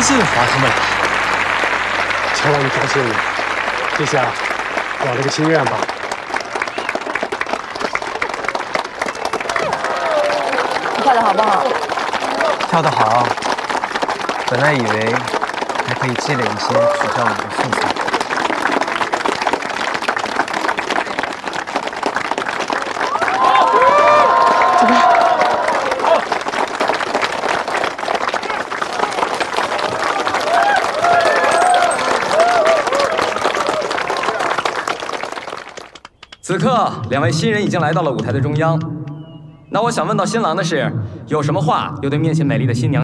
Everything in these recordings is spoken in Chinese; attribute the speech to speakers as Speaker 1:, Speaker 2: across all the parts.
Speaker 1: 信华他们了。瞧让你高兴了，这下我了个心愿吧。
Speaker 2: 你跳的好不好？
Speaker 3: 跳得好。本来以为还可以积累一些取笑你的素材。
Speaker 4: 此刻，两位新人已经来到了舞台的中央。那我想问到新郎的是，有什么话要对面前美丽的新娘？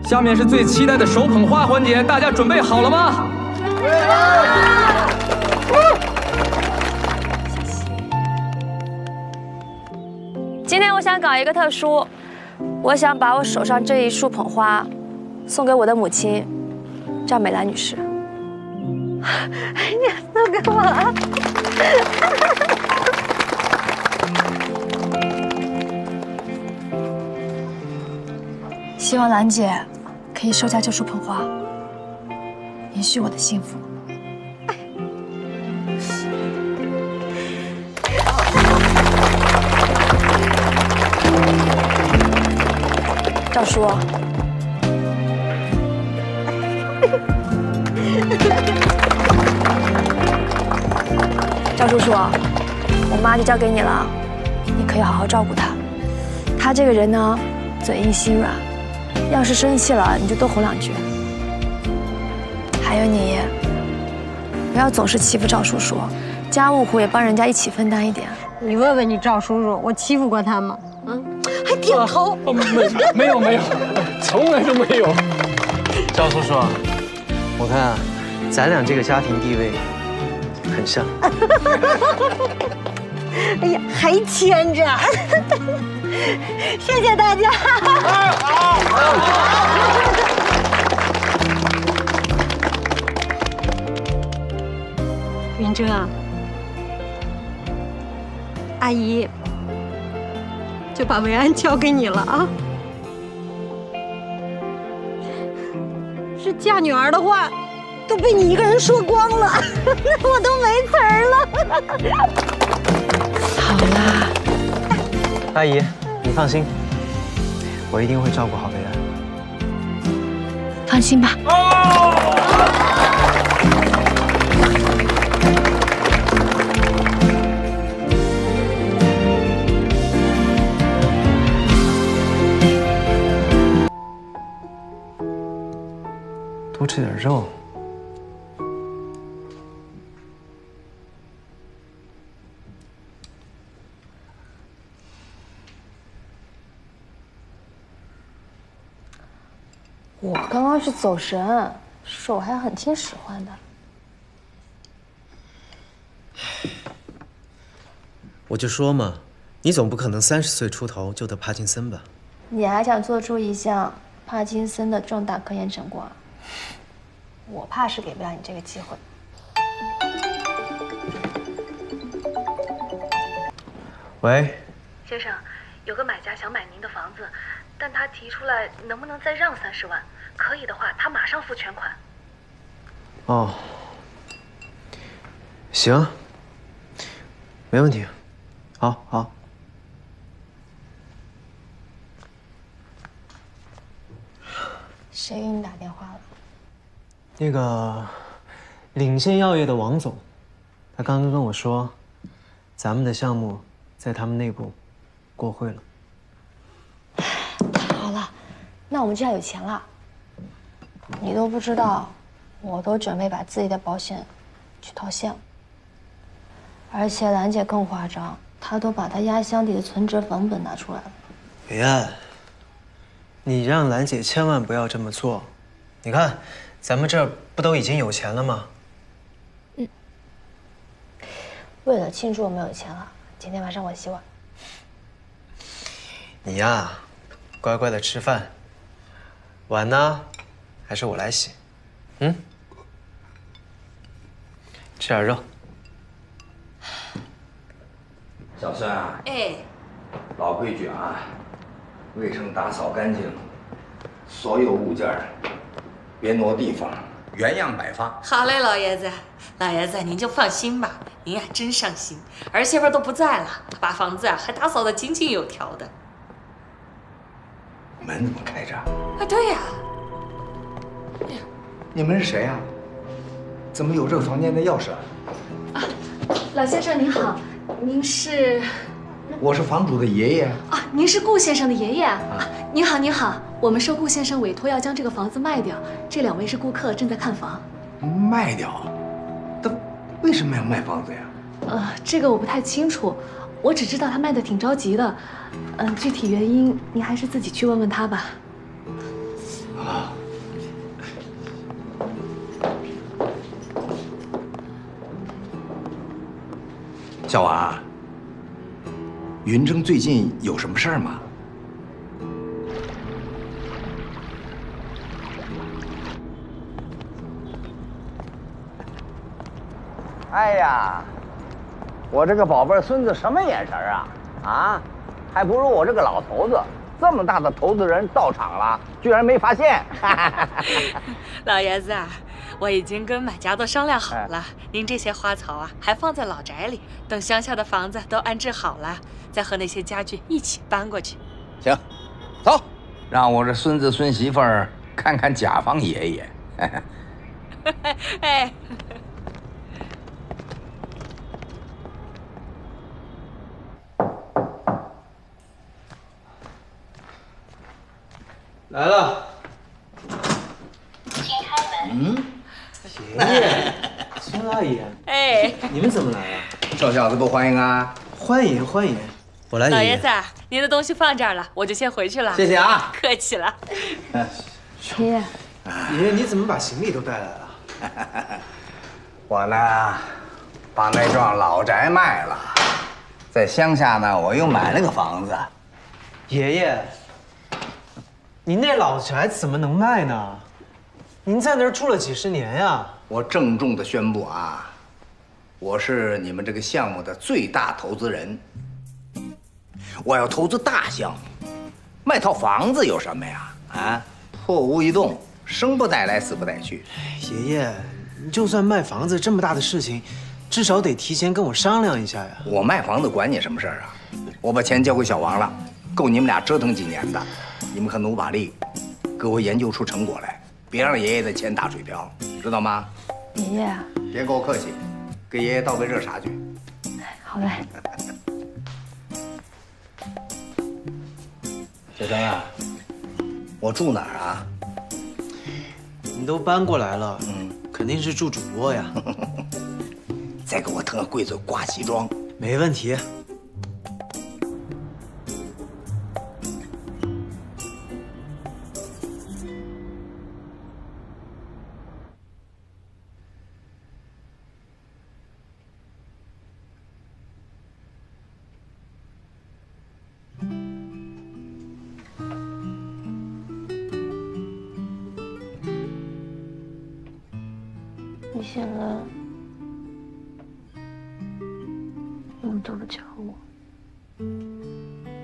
Speaker 4: 下面是最期待的手捧花环节，大家准备好了吗？
Speaker 2: 今天我想搞一个特殊，我想把我手上这一束捧花送给我的母亲赵美兰女士。你送给我了。希望兰姐可以收下这束捧花，延续我的幸福。赵叔，赵叔叔，我妈就交给你了，你可以好好照顾她。她这个人呢，嘴硬心软，要是生气了，你就多吼2句。还有你，不要总是欺负赵叔叔，家务活也帮人家一起分担一点。
Speaker 5: 你问问你赵叔叔，我欺负过他吗？还点头。
Speaker 1: 没有，从来都没有。
Speaker 3: 赵叔叔，我看啊，咱俩这个家庭地位很像。
Speaker 5: 哎呀，还牵着。谢谢大家。云珍啊，阿姨就把维安交给你了啊。这嫁女儿的话都被你一个人说光了，我都没词儿了。
Speaker 2: 好啦，
Speaker 3: 阿姨，你放心，我一定会照顾好维安。
Speaker 2: 放心吧。
Speaker 3: 多吃点肉。
Speaker 2: 我刚刚是走神，手还很听使唤的。
Speaker 3: 我就说嘛，你总不可能30岁出头就得帕金森吧？
Speaker 2: 你还想做出一项帕金森的重大科研成果？我怕是给不了你这个机会。
Speaker 3: 喂，
Speaker 6: 先生，有个买家想买您的房子，但他提出来能不能再让30万？可以的话，他马上付全款。
Speaker 3: 哦，行，没问题，好。
Speaker 2: 谁给你打电话了？
Speaker 3: 那个领先药业的王总，他刚刚跟我说，咱们的项目在他们内部过会了。
Speaker 2: 太好了，那我们这下有钱了。你都不知道，我都准备把自己的保险去套现了。而且兰姐更夸张，她都把她压箱底的存折房本拿出来了。
Speaker 3: 维安，你让兰姐千万不要这么做。你看，咱们这儿不都已经有钱了吗？
Speaker 2: 为了庆祝我们有钱了，今天晚上我洗碗。
Speaker 3: 你呀，乖乖的吃饭，碗呢，还是我来洗。吃点肉。
Speaker 7: 小孙啊，
Speaker 8: 哎，
Speaker 7: 老规矩啊，卫生打扫干净，所有物件别挪地方，原样摆放。
Speaker 8: 好嘞，老爷子，老爷子您就放心吧，您呀真上心，儿媳妇都不在了，把房子啊还打扫得井井有条的。
Speaker 7: 门怎么开着？
Speaker 8: 啊，对呀。
Speaker 7: 你们是谁呀？怎么有这个房间的钥匙啊？
Speaker 6: 老先生您好，您是？
Speaker 7: 我是房主的爷爷。
Speaker 6: 啊，您是顾先生的爷爷啊？您好，您好，我们受顾先生委托要将这个房子卖掉，这2位是顾客，正在看房。
Speaker 7: 卖掉？他为什么要卖房子呀？
Speaker 6: 这个我不太清楚，我只知道他卖的挺着急的。具体原因您还是自己去问问他吧。
Speaker 7: 啊。小王，云峥最近有什么事儿吗？
Speaker 9: 哎呀，我这个宝贝孙子什么眼神啊？啊，还不如我这个老头子，这么大的投资人到场了，居然没发现。
Speaker 8: 老爷子啊，我已经跟买家都商量好了，您这些花草啊，还放在老宅里，等乡下的房子都安置好了，再和那些家具一起搬过去。
Speaker 9: 行，走，让我这孙子孙媳妇儿看看甲方爷爷
Speaker 8: 哎，
Speaker 3: 来了。爷爷，孙阿姨，
Speaker 8: 哎，
Speaker 3: 你们怎么来了？
Speaker 7: 这小子不欢迎啊！
Speaker 3: 欢迎欢迎，我来。
Speaker 8: 老爷子，您的东西放这儿了，我就先回去了。
Speaker 7: 谢谢啊，
Speaker 8: 客气了。
Speaker 2: 爷爷，
Speaker 3: 爷爷，你怎么把行李都带来了？
Speaker 7: 我呢，把那幢老宅卖了，在乡下呢，我又买了个房子。
Speaker 3: 爷爷，您那老宅怎么能卖呢？您在那儿住了几十年呀！
Speaker 7: 我郑重的宣布啊，我是你们这个项目的最大投资人。我要投资大项目，卖套房子有什么呀？啊，破屋一栋，生不带来，死不带去。
Speaker 3: 爷爷，你就算卖房子这么大的事情，至少得提前跟我商量一下呀。
Speaker 7: 我卖房子管你什么事儿啊？我把钱交给小王了，够你们俩折腾几年的。你们可努把力，给我研究出成果来，别让爷爷的钱打水漂，知道吗？
Speaker 2: 爷爷，
Speaker 7: 别跟我客气，给爷爷倒杯热茶去。
Speaker 2: 好嘞。
Speaker 7: 小张啊，我住哪儿啊？
Speaker 3: 你都搬过来了，肯定是住主卧呀。
Speaker 7: 再给我腾个柜子挂西装，
Speaker 3: 没问题。
Speaker 2: 你醒了，你们怎么找我？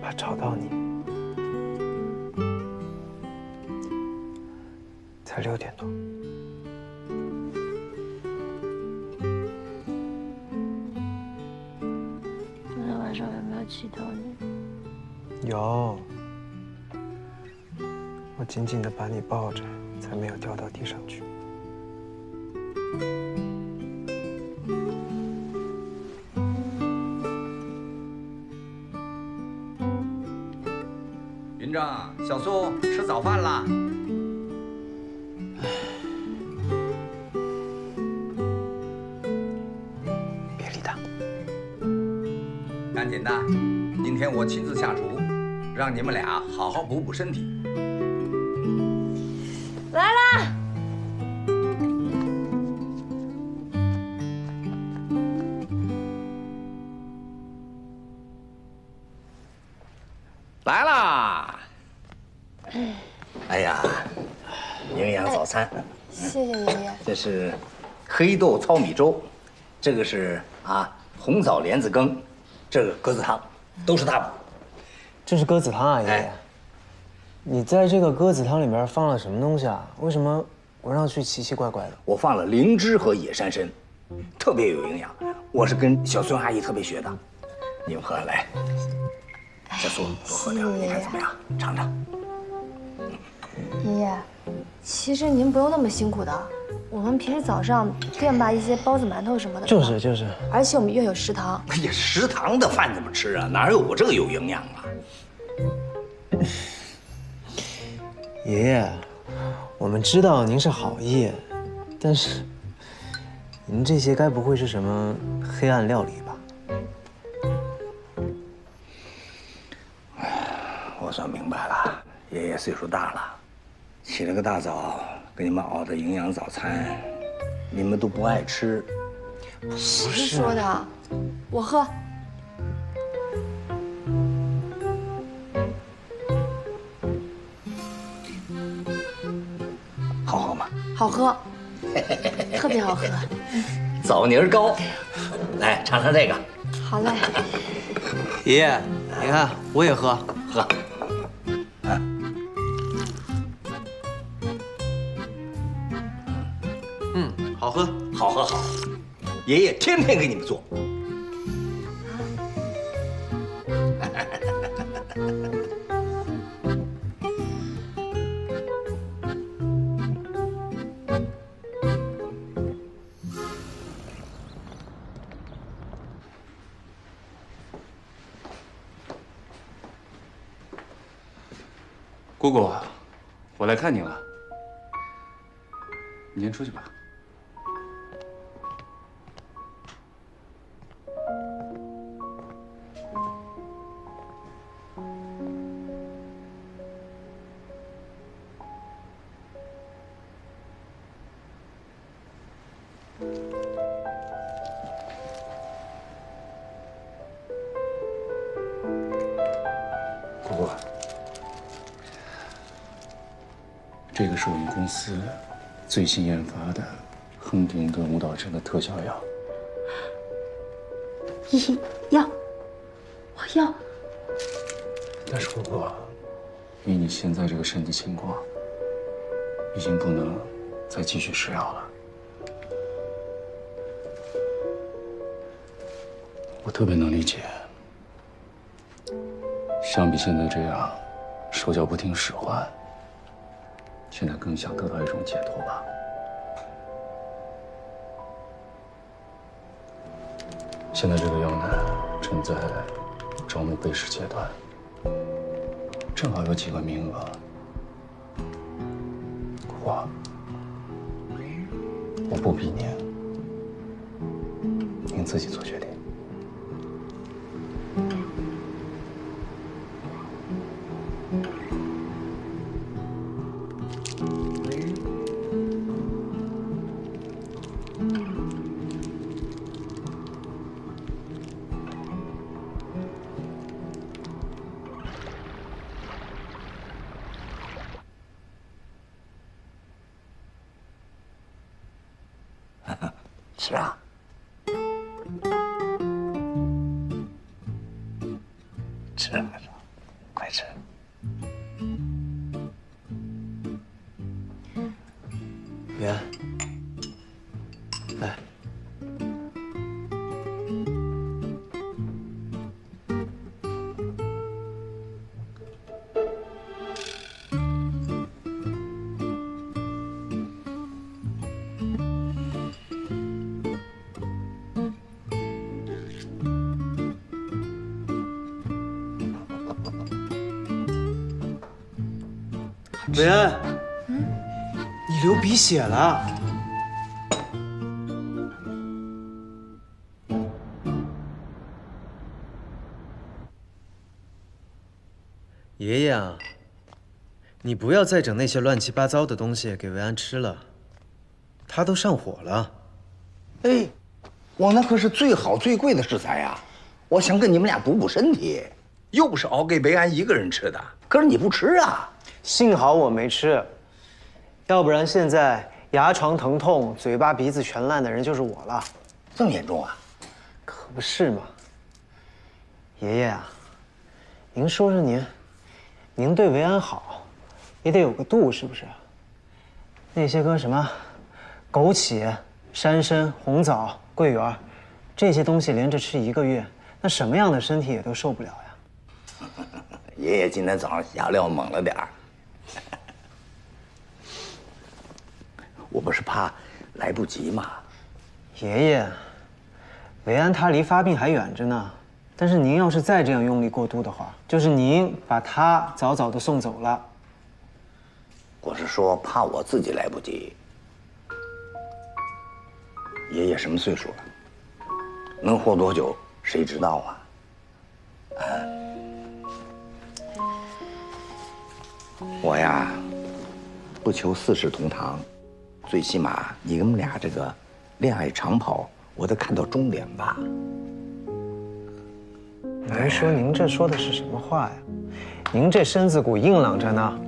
Speaker 3: 怕吵到你。才6点多。
Speaker 2: 昨天晚上有没有气到你？
Speaker 3: 有。我紧紧地把你抱着，才没有掉到地上去。
Speaker 7: 云正，小苏，吃早饭啦。
Speaker 3: 别理他。
Speaker 7: 赶紧的，今天我亲自下厨，让你们俩好好补补身体。
Speaker 2: 来啦！
Speaker 7: 来啦！哎呀，营养早餐。
Speaker 2: 谢谢爷爷。
Speaker 7: 这是黑豆糙米粥，这个是红枣莲子羹，这个鸽子汤，都是他补。
Speaker 3: 这是鸽子汤啊，爷爷。你在这个鸽子汤里面放了什么东西啊？为什么闻上去奇奇怪怪的？
Speaker 7: 我放了灵芝和野山参，特别有营养。我是跟小孙阿姨特别学的。你们喝来，小苏多喝点，你看怎么样？尝尝。
Speaker 2: 爷爷，其实您不用那么辛苦的，我们平时早上店吧一些包子、馒头什么的。就是。而且我们院有食堂。
Speaker 7: 哎呀，食堂的饭怎么吃啊？哪有我这个有营养啊？
Speaker 3: 爷爷，我们知道您是好意，但是您这些该不会是什么黑暗料理吧？
Speaker 7: 我算明白了，爷爷岁数大了，起了个大早给你们熬的营养早餐，你们都不爱吃。
Speaker 2: 谁说的？我喝。
Speaker 7: 好喝吗？
Speaker 2: 好喝，特别好喝。
Speaker 7: 枣泥糕，来尝尝这个。
Speaker 2: 好嘞。
Speaker 3: 爷爷，你看我也喝。
Speaker 7: 喝。
Speaker 3: 好喝，
Speaker 7: 好喝好。爷爷天天给你们做。
Speaker 10: 姑姑，我来看你了。你先出去吧。姑姑，这个是我们公司最新研发的亨廷顿舞蹈症的特效药。
Speaker 2: 要，我要。
Speaker 10: 但是姑姑，以你现在这个身体情况，已经不能再继续吃药了。我特别能理解，相比现在这样手脚不听使唤，现在更想得到一种解脱吧。现在这个药呢，正在招募备试阶段，正好有几个名额。姑姑，我不逼您，您自己做决定。
Speaker 7: 吃啊！吃啊，快吃！
Speaker 3: 圆，来，维恩，你流鼻血了。爷爷啊，你不要再整那些乱七八糟的东西给维安吃了，他都上火了。
Speaker 7: 哎，我那可是最好最贵的食材呀！我想跟你们俩补补身体，又不是熬给维安一个人吃的。可是你不吃啊！
Speaker 3: 幸好我没吃，要不然现在牙床疼痛、嘴巴鼻子全烂的人就是我了。
Speaker 7: 这么严重啊？
Speaker 3: 可不是嘛。爷爷啊，您说说您对维安好，也得有个度，是不是？那些个什么枸杞、山参、红枣、桂圆，这些东西连着吃1个月，那什么样的身体也都受不了呀。
Speaker 7: 爷爷今天早上下料猛了点儿，我不是怕来不及吗？
Speaker 3: 爷爷，维安他离发病还远着呢。但是您要是再这样用力过度的话，就是您把他早早的送走了。
Speaker 7: 我是说怕我自己来不及。爷爷什么岁数了？能活多久谁知道啊？我呀，不求四世同堂，最起码你们俩这个恋爱长跑，我得看到终点吧。
Speaker 3: 您说您这说的是什么话呀？您这身子骨硬朗着呢，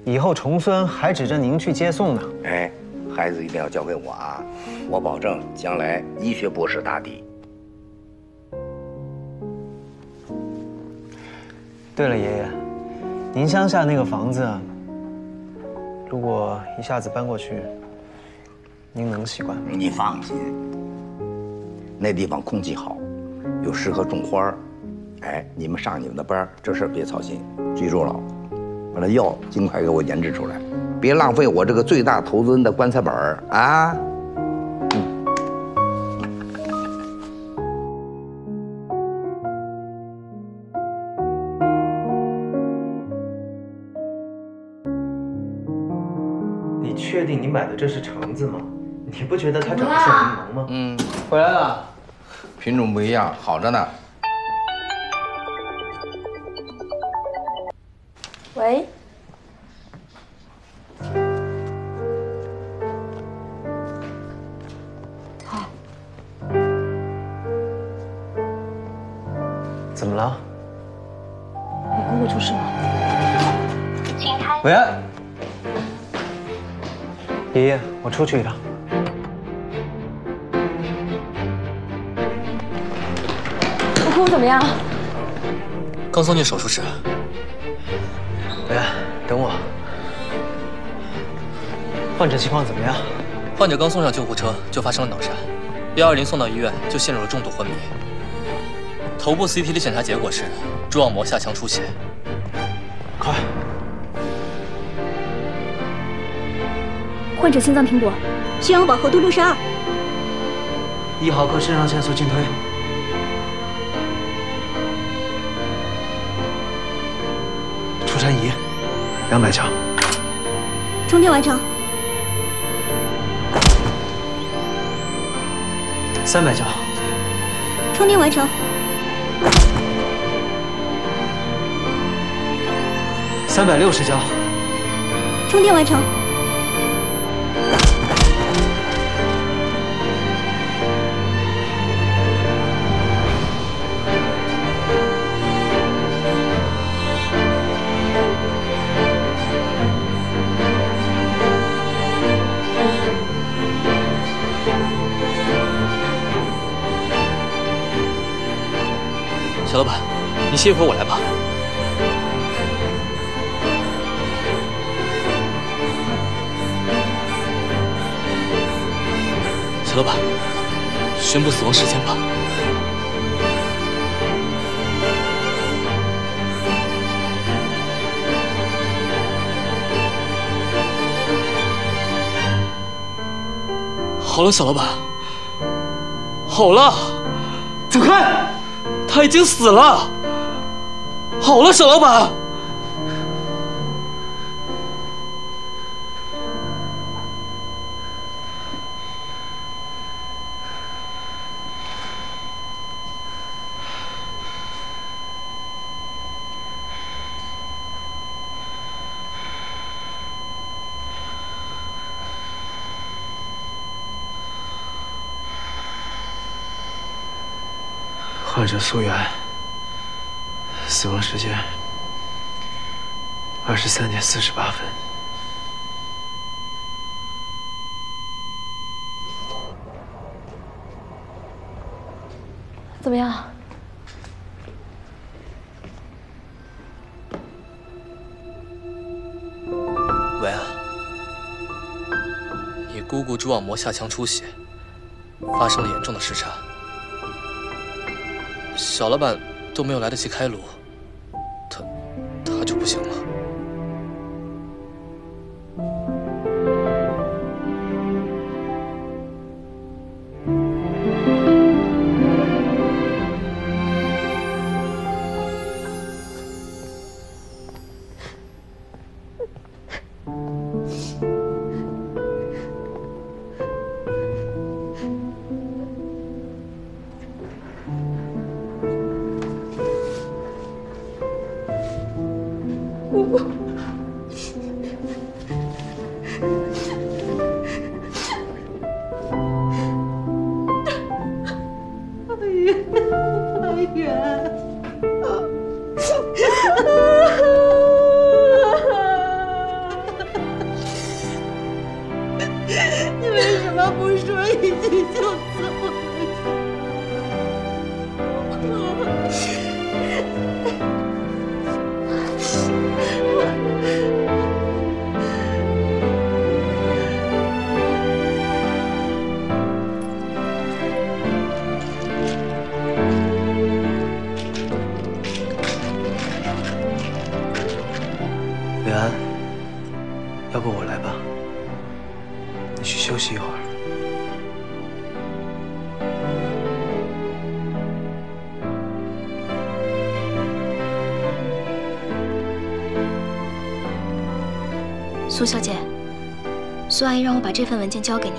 Speaker 3: 以后重孙还指着您去接送呢。
Speaker 7: 哎，孩子一定要交给我啊！我保证将来医学博士打底。
Speaker 3: 对了，爷爷，您乡下那个房子，如果一下子搬过去，您能习惯吗？
Speaker 7: 你放心，那地方空气好，又适合种花儿。哎，你们上你们的班，这事儿别操心。记住了，把那药尽快给我研制出来，别浪费我这个最大投资人的棺材本儿啊！
Speaker 3: 定你买的这是橙子吗？你不觉得它长得像柠檬吗？
Speaker 7: 嗯，
Speaker 3: 回来了。
Speaker 7: 品种不一样，好着呢。
Speaker 2: 喂。好。
Speaker 3: 怎么了？
Speaker 2: 你姑姑出事了。
Speaker 3: 维安，爷爷，我出去一趟。
Speaker 2: 我姑姑怎么样？
Speaker 11: 刚送进手术室。
Speaker 3: 维安，等我。患者情况怎么样？
Speaker 11: 患者刚送上救护车就发生了脑疝，120送到医院就陷入了重度昏迷。头部 CT 的检查结果是蛛网膜下腔出血。
Speaker 3: 快！
Speaker 12: 患者心脏停搏，血氧饱和度62。
Speaker 3: 1毫克肾上腺素进推。出山仪，200强。
Speaker 12: 充电完成。
Speaker 3: 300强。
Speaker 12: 充电完成。
Speaker 3: 360焦。
Speaker 12: 充电完成。
Speaker 11: 小老板，你歇一会儿，我来吧。小老板，宣布死亡时间吧。好了，小老板，好了。
Speaker 3: 走开！
Speaker 11: 他已经死了。好了，小老板。
Speaker 3: 患者溯源，死亡时间23点48分。
Speaker 2: 怎么样？
Speaker 11: 维安，你姑姑蛛网膜下腔出血，发生了严重的失差。小老板都没有来得及开颅，他就不行了。
Speaker 5: 你为什么不说一句就走？
Speaker 3: 维安，要不我来吧，你去休息一会儿。
Speaker 12: 苏小姐，苏阿姨让我把这份文件交给你。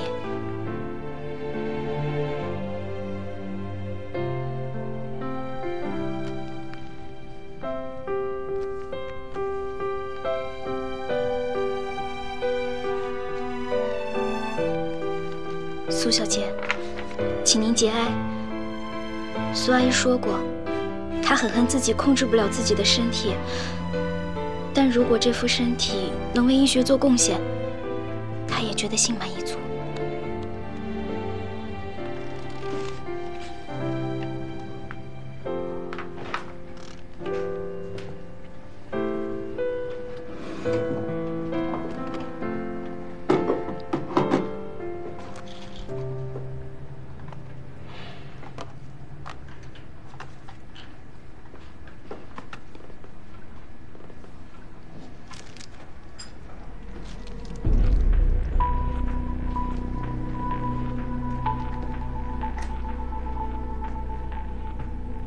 Speaker 12: 苏小姐，请您节哀。苏阿姨说过，她很恨自己控制不了自己的身体，但如果这副身体能为医学做贡献，她也觉得心满意足。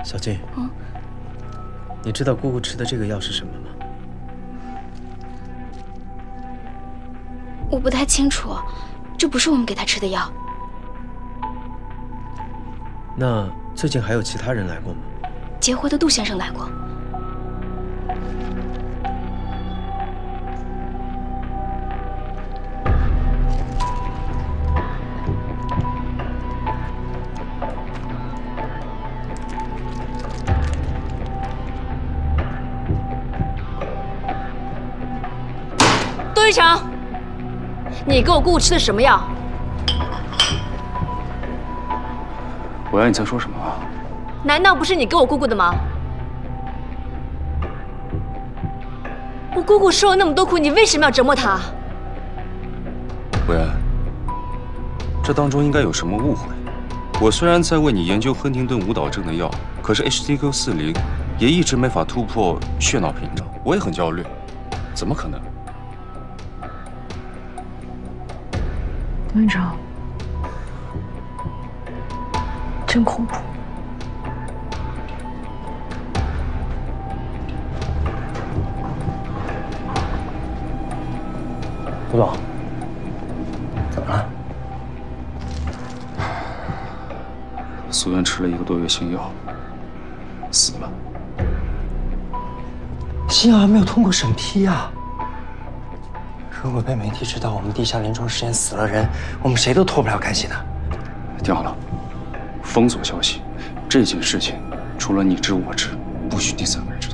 Speaker 13: 小静，你知道姑姑吃的这个药是什么吗？
Speaker 12: 我不太清楚，这不是我们给她吃的药。
Speaker 13: 那最近还有其他人来过吗？
Speaker 12: 结婚的杜先生来过。
Speaker 2: 队长，你给我姑姑吃的什么药？
Speaker 10: 维安，你在说什么啊？
Speaker 2: 难道不是你给我姑姑的吗？我姑姑受了那么多苦，你为什么要折磨她？
Speaker 10: 维安，这当中应该有什么误会。我虽然在为你研究亨廷顿舞蹈症的药，可是 HTQ40也一直没法突破血脑屏障，我也很焦虑，怎么可能？
Speaker 2: 队长，真恐怖。
Speaker 3: 胡总，怎么了？
Speaker 10: 苏渊吃了1个多月新药，死了。
Speaker 3: 新药还没有通过审批啊！如果被媒体知道我们地下临床实验死了人，我们谁都脱不了干系的。
Speaker 10: 定好了，封锁消息，这件事情除了你知我知，不许第3个人知道。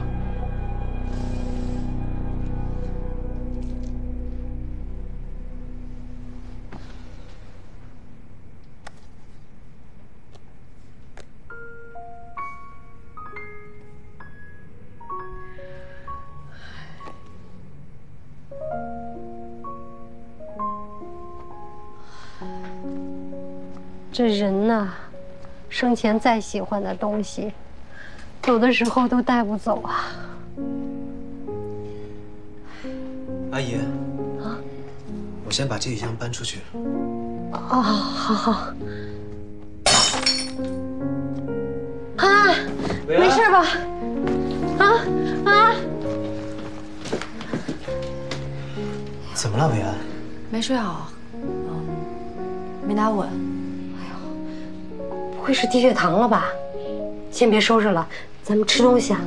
Speaker 5: 这人呐，生前再喜欢的东西，有的时候都带不走啊。
Speaker 13: 阿姨，我先把这一箱搬出去。
Speaker 5: 哦，好好。啊，没事吧？啊！
Speaker 3: 怎么了，维安？
Speaker 2: 没睡好，没打稳。
Speaker 5: 不会是低血糖了吧？先别收拾了，咱们吃东西啊！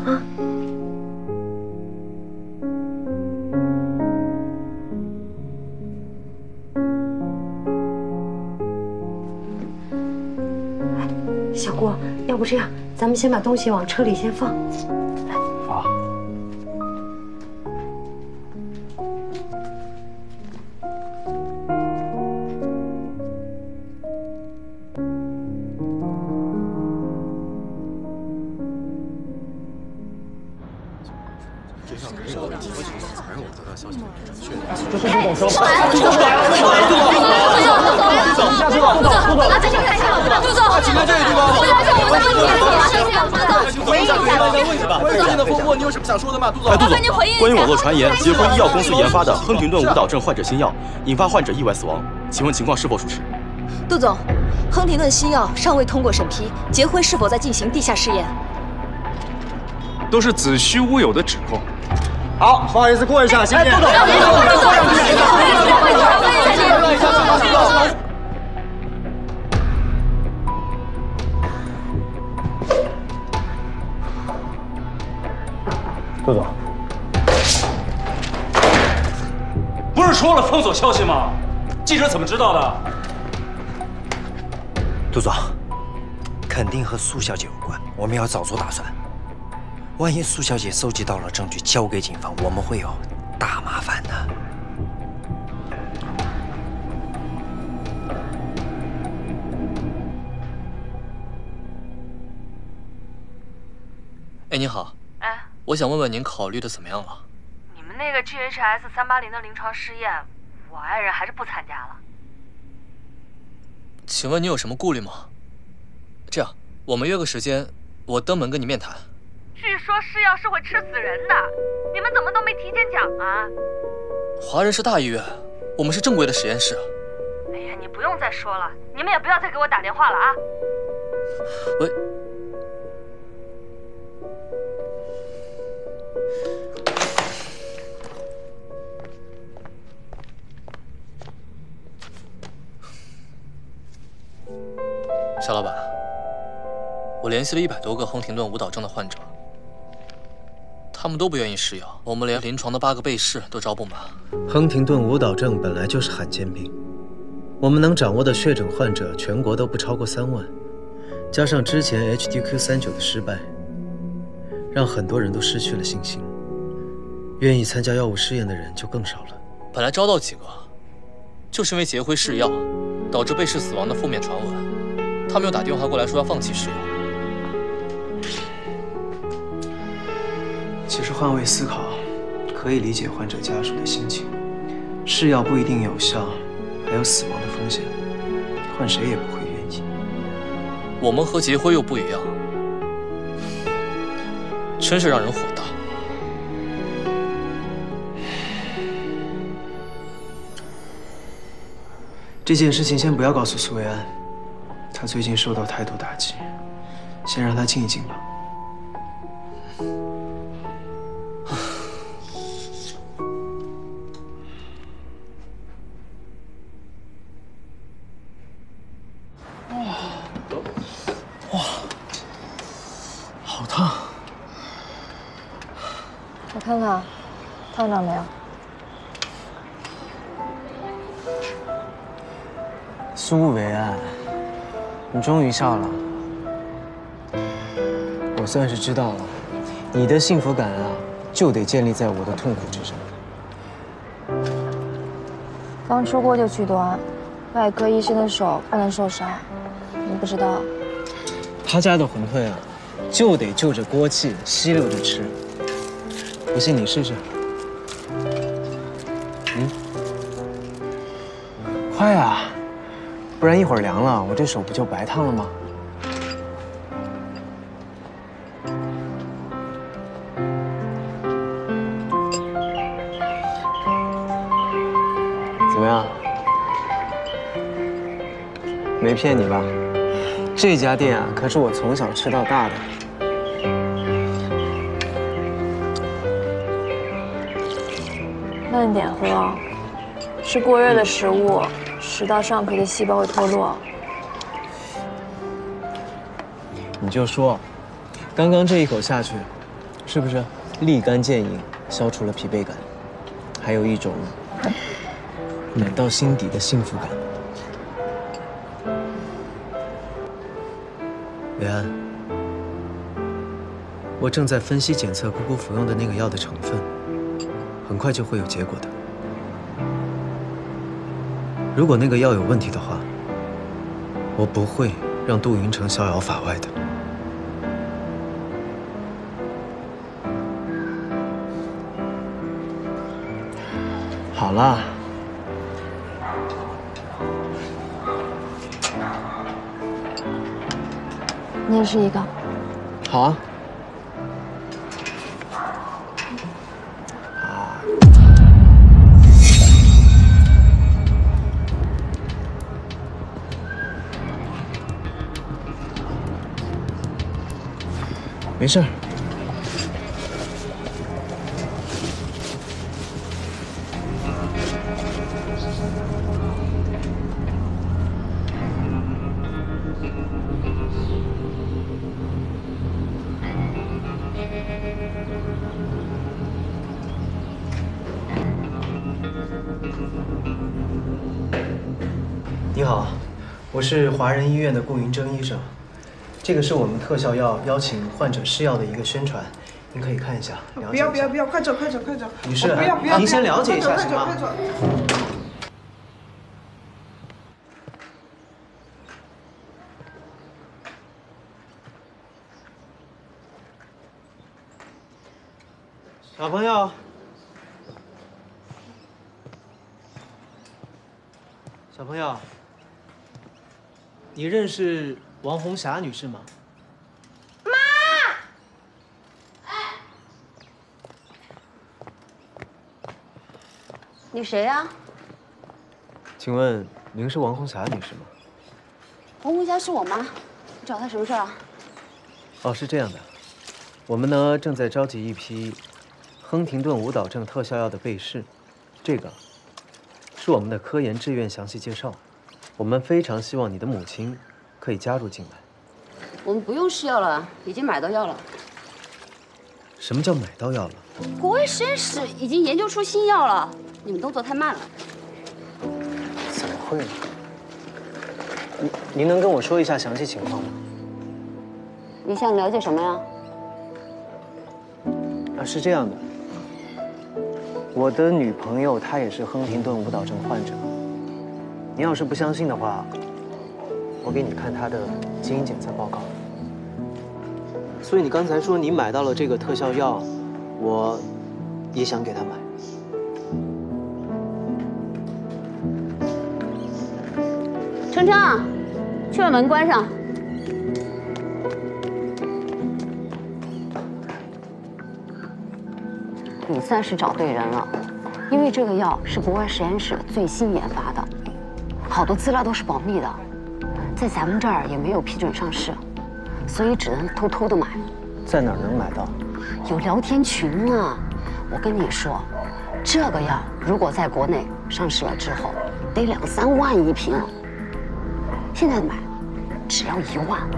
Speaker 5: 小郭，要不这样，咱们先把东西往车里先放。来，
Speaker 3: 啊。
Speaker 14: 关于网络传言结婚医药公司研发的亨廷顿舞蹈症患者新药引发患者意外死亡，请问情况是否属实？
Speaker 15: 杜总，亨廷顿新药尚未通过审批，结婚是否在进行地下试验？
Speaker 10: 都是子虚乌有的指控。
Speaker 3: 好，不好意思，过一下，谢谢。
Speaker 14: 说了封锁消息吗？记者怎么知道的？
Speaker 16: 杜总，肯定和苏小姐有关，我们要早做打算。万一苏小姐搜集到了证据交给警方，我们会有大麻烦的。
Speaker 11: 哎，您好。
Speaker 6: 哎，
Speaker 11: 我想问问您考虑的怎么样了？
Speaker 6: 你们那个 GHS380的临床试验，我爱人还是不参加了。
Speaker 11: 请问你有什么顾虑吗？这样，我们约个时间，我登门跟你面谈。
Speaker 6: 据说试药是会吃死人的，你们怎么都没提前讲啊？
Speaker 11: 华人是大医院，我们是正规的实验室。
Speaker 6: 哎呀，你不用再说了，你们也不要再给我打电话了啊！
Speaker 11: 喂。夏老板，我联系了100多个亨廷顿舞蹈症的患者，他们都不愿意试药，我们连临床的8个被试都招不满。
Speaker 13: 亨廷顿舞蹈症本来就是罕见病，我们能掌握的确诊患者全国都不超过3万，加上之前 HDQ39的失败，让很多人都失去了信心，愿意参加药物试验的人就更少了。
Speaker 11: 本来招到几个，就是因为节辉试药导致被试死亡的负面传闻。他们又打电话过来说要放弃试药。
Speaker 13: 其实换位思考，可以理解患者家属的心情。试药不一定有效，还有死亡的风险，换谁也不会愿意。
Speaker 11: 我们和节辉又不一样，真是让人火大。
Speaker 13: 这件事情先不要告诉苏维安。他最近受到太多打击，先让他静一静吧。
Speaker 1: 哇，好烫！
Speaker 2: 我看看，烫着没有？
Speaker 3: 苏维安。你终于笑了，我算是知道了，你的幸福感啊，就得建立在我的痛苦之上。
Speaker 2: 刚出锅就剧端，外科医生的手不能受伤，你不知道？
Speaker 3: 他家的馄饨啊，就得就着锅气吸溜着吃。不信你试试。快啊！不然一会儿凉了，我这手不就白烫了吗？怎么样？没骗你吧？这家店啊，可是我从小吃到大的。
Speaker 2: 慢点喝，吃过热的食物。食道上皮的细胞会脱落。
Speaker 3: 你就说，刚刚这一口下去，是不是立竿见影，消除了疲惫感，还有一种暖到心底的幸福感？
Speaker 13: 维安，我正在分析检测姑姑服用的那个药的成分，很快就会有结果的。如果那个药有问题的话，我不会让杜云成逍遥法外的。
Speaker 3: 好了，
Speaker 2: 你也是一个。
Speaker 3: 好啊。没事儿。
Speaker 13: 你好，我是华人医院的顾云峥医生。这个是我们特效药邀请患者试药的一个宣传，您可以看一下，了解一下。
Speaker 17: 不要，快走！
Speaker 13: 女士，
Speaker 17: 不要，
Speaker 13: 您先了解一下行吗？ 小朋友，你认识王红霞女士吗？
Speaker 17: 妈！
Speaker 18: 你谁呀？
Speaker 13: 请问您是王红霞女士吗？
Speaker 18: 王红霞是我妈，你找她什么事啊？
Speaker 13: 哦，是这样的，我们呢正在召集一批亨廷顿舞蹈症特效药的备试，这个是我们的科研志愿详细介绍。我们非常希望你的母亲可以加入进来。
Speaker 18: 我们不用试药了，已经买到药了。
Speaker 13: 什么叫买到药了？
Speaker 18: 国外实验室已经研究出新药了，你们动作太慢了。
Speaker 13: 怎么会呢？您能跟我说一下详细情况吗？
Speaker 18: 你想了解什么呀？
Speaker 13: 是这样的，我的女朋友她也是亨廷顿舞蹈症患者。您要是不相信的话，我给你看她的基因检测报告。所以你刚才说你买到了这个特效药，我也想给她买。
Speaker 18: 程程，去把门关上。 你算是找对人了，因为这个药是国外实验室最新研发的，好多资料都是保密的，在咱们这儿也没有批准上市，所以只能偷偷的买。
Speaker 13: 在哪儿能买到？
Speaker 18: 有聊天群啊！我跟你说，这个药如果在国内上市了之后，得2、3万一瓶，现在买只要1万。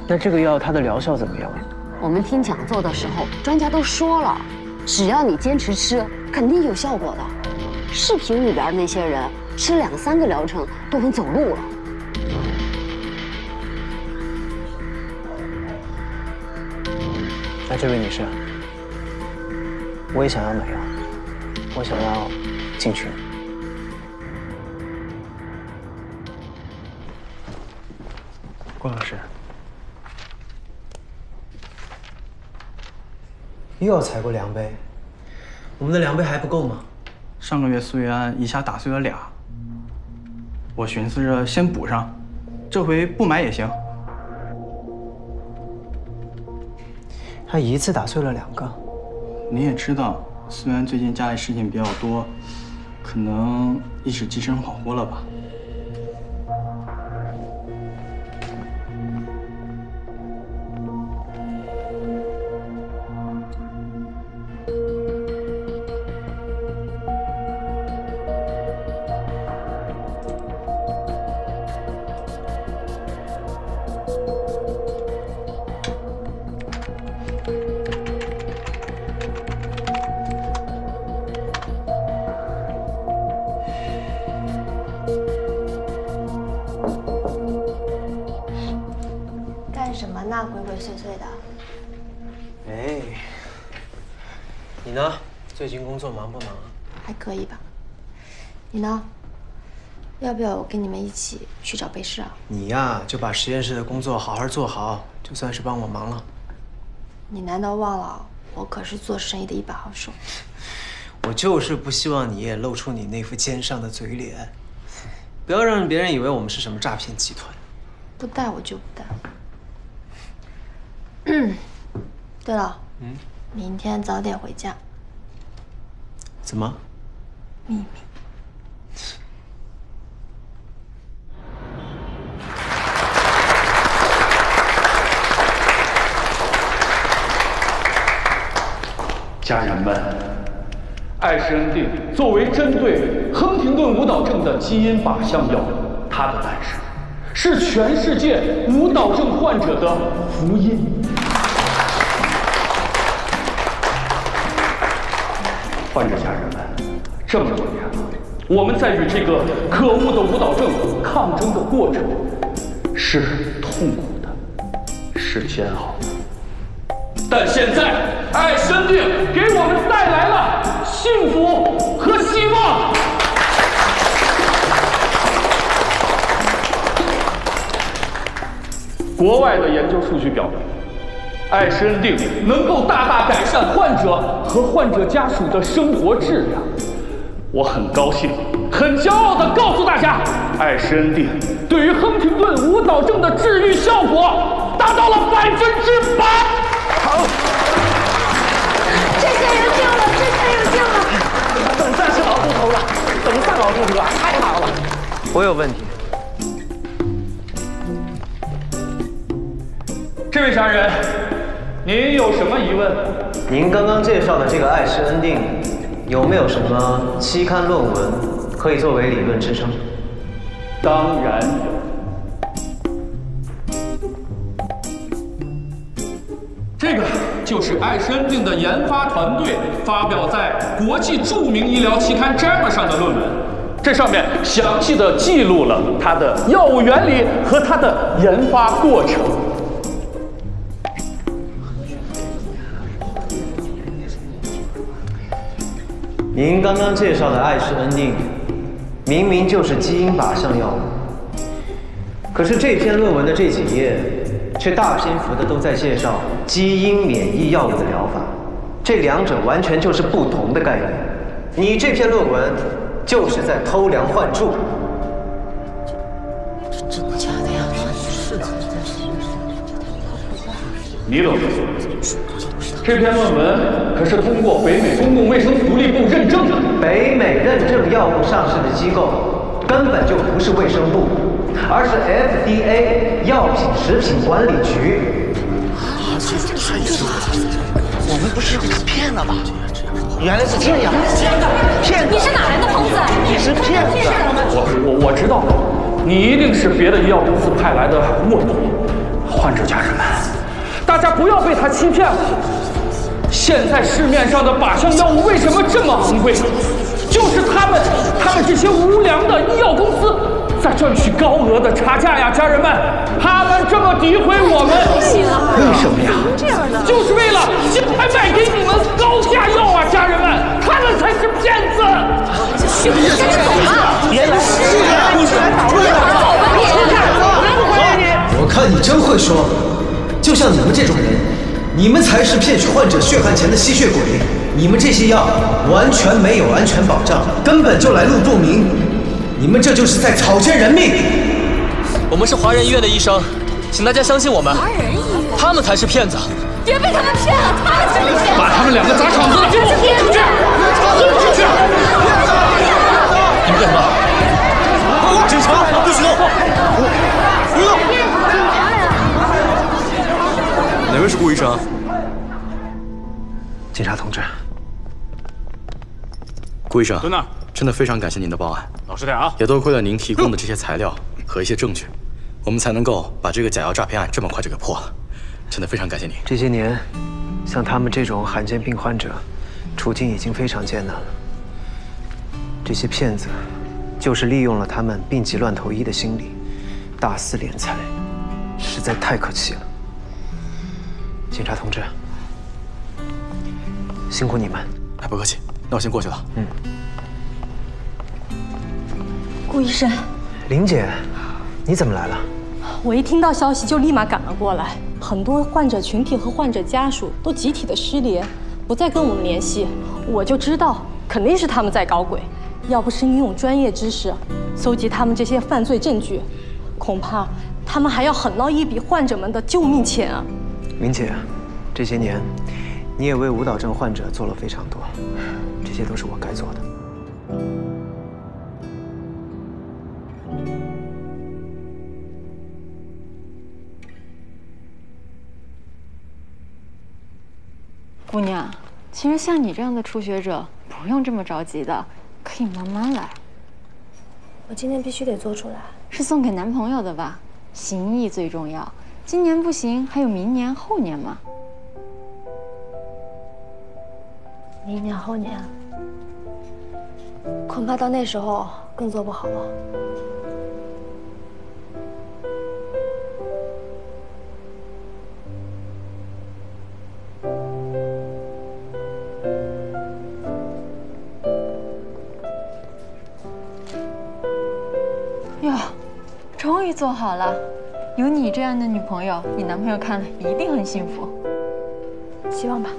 Speaker 13: 那这个药它的疗效怎么样？
Speaker 18: 我们听讲座的时候，专家都说了，只要你坚持吃，肯定有效果的。视频里边那些人吃2、3个疗程都能走路了。
Speaker 13: 那这位女士，我也想要买药，我想要进群。郭老师。 又要采购2杯，我们的2杯还不够吗？
Speaker 19: 上个月苏维安一下打碎了俩，我寻思着先补上，这回不买也行。
Speaker 13: 他一次打碎了2个，
Speaker 19: 你也知道，苏维安最近家里事情比较多，可能一时精神恍惚了吧。
Speaker 2: 鬼鬼祟祟的。
Speaker 13: 哎，你呢？最近工作忙不忙？
Speaker 2: 还可以吧。你呢？要不要我跟你们一起去找备试啊？
Speaker 13: 你呀，就把实验室的工作好好做好，就算是帮我忙了。
Speaker 2: 你难道忘了我可是做生意的一把好手？
Speaker 13: 我就是不希望你也露出你那副奸商的嘴脸，不要让别人以为我们是什么诈骗集团。
Speaker 2: 不带我就不带。对了，明天早点回家。
Speaker 13: 怎么？
Speaker 2: 秘密。
Speaker 20: 家人们，艾施恩定作为针对亨廷顿舞蹈症的基因靶向药，它的诞生是全世界舞蹈症患者的福音。患者家人们，这么多年了，我们在与这个可恶的舞蹈症抗争的过程是痛苦的，是煎熬的。但现在，爱生病给我们带来了幸福和希望。国外的研究数据表明，爱施恩定能够大大改善患者和患者家属的生活质量。我很高兴、很骄傲地告诉大家，爱施恩定对于亨廷顿舞蹈症的治愈效果达到了100%。好，
Speaker 2: 这下有救了，这下有救了！
Speaker 1: 总算是熬出头了，总算熬出头了，太好了！
Speaker 3: 我有问题。
Speaker 20: 这位家人，您有什么疑问？
Speaker 13: 您刚刚介绍的这个爱施恩定，有没有什么期刊论文可以作为理论支撑？
Speaker 20: 当然有。这个就是爱施恩定的研发团队发表在国际著名医疗期刊《JAMA》上的论文。这上面详细的记录了它的药物原理和它的研发过程。
Speaker 13: 您刚刚介绍的爱施恩定，明明就是基因靶向药物，可是这篇论文的这几页，却大篇幅的都在介绍基因免疫药物的疗法，这两者完全就是不同的概念。你这篇论文就是在偷梁换柱。
Speaker 18: 真的假的呀？是的。
Speaker 20: 你懂的。这篇论文可是通过北美公共卫生福利部认证的。
Speaker 13: 北美认证药物上市的机构根本就不是卫生部，而是 FDA 药品食品管理局。
Speaker 1: 我们不是被他骗了吧？原来是这样，骗子！
Speaker 15: 你是哪来的疯子？
Speaker 1: 你是骗子！
Speaker 20: 我知道，你一定是别的医药公司派来的卧底。患者家人们，大家不要被他欺骗了。现在市面上的靶向药物为什么这么昂贵？就是他们这些无良的医药公司在赚取高额的差价呀，家人们！他们这么诋毁我们，为什么呀？就是为了现在卖给你们高价药啊，家人们！他们才是骗子！
Speaker 15: 去，赶紧走吧！
Speaker 1: 原来是这样，你居然逃了！
Speaker 15: 走吧你！
Speaker 13: 我看你真会说，就像你们这种人。你们才是骗取患者血汗钱的吸血鬼！你们这些药完全没有安全保障，根本就来路不明。你们这就是在草菅人命！
Speaker 11: 我们是华人医院的医生，请大家相信我们。
Speaker 15: 华人医院？
Speaker 11: 他们才是骗子！
Speaker 15: 别被他们骗了，他们才是骗子！
Speaker 20: 把他们两个砸场子的给我轰出去！轰出去！
Speaker 14: 你们干什么？警察，不许动！不动！哪位是顾医生？
Speaker 13: 警察同志，
Speaker 14: 顾医生，
Speaker 20: 蹲那儿。
Speaker 14: 真的非常感谢您的报案，
Speaker 20: 老实点啊！
Speaker 14: 也多亏了您提供的这些材料和一些证据，我们才能够把这个假药诈骗案这么快就给破了。真的非常感谢您。
Speaker 13: 这些年，像他们这种罕见病患者，处境已经非常艰难了。这些骗子，就是利用了他们病急乱投医的心理，大肆敛财，实在太可气了。警察同志，辛苦你们。
Speaker 14: 哎，不客气，那我先过去了。
Speaker 17: 顾医生，
Speaker 13: 林姐，你怎么来了？
Speaker 17: 我一听到消息就立马赶了过来。很多患者群体和患者家属都集体的失联，不再跟我们联系，我就知道肯定是他们在搞鬼。要不是你用专业知识搜集他们这些犯罪证据，恐怕他们还要狠捞一笔患者们的救命钱啊！
Speaker 13: 林姐，这些年你也为舞蹈症患者做了非常多，这些都是我该做的。
Speaker 21: 姑娘，其实像你这样的初学者，不用这么着急的，可以慢慢来。
Speaker 2: 我今天必须得做出来。
Speaker 21: 是送给男朋友的吧？心意最重要。今年不行，还有明年、后年嘛。
Speaker 2: 明年、后年，恐怕到那时候更做不好了。
Speaker 21: 哟，终于做好了！有你这样的女朋友，你男朋友看了一定很幸福。
Speaker 2: 希望吧。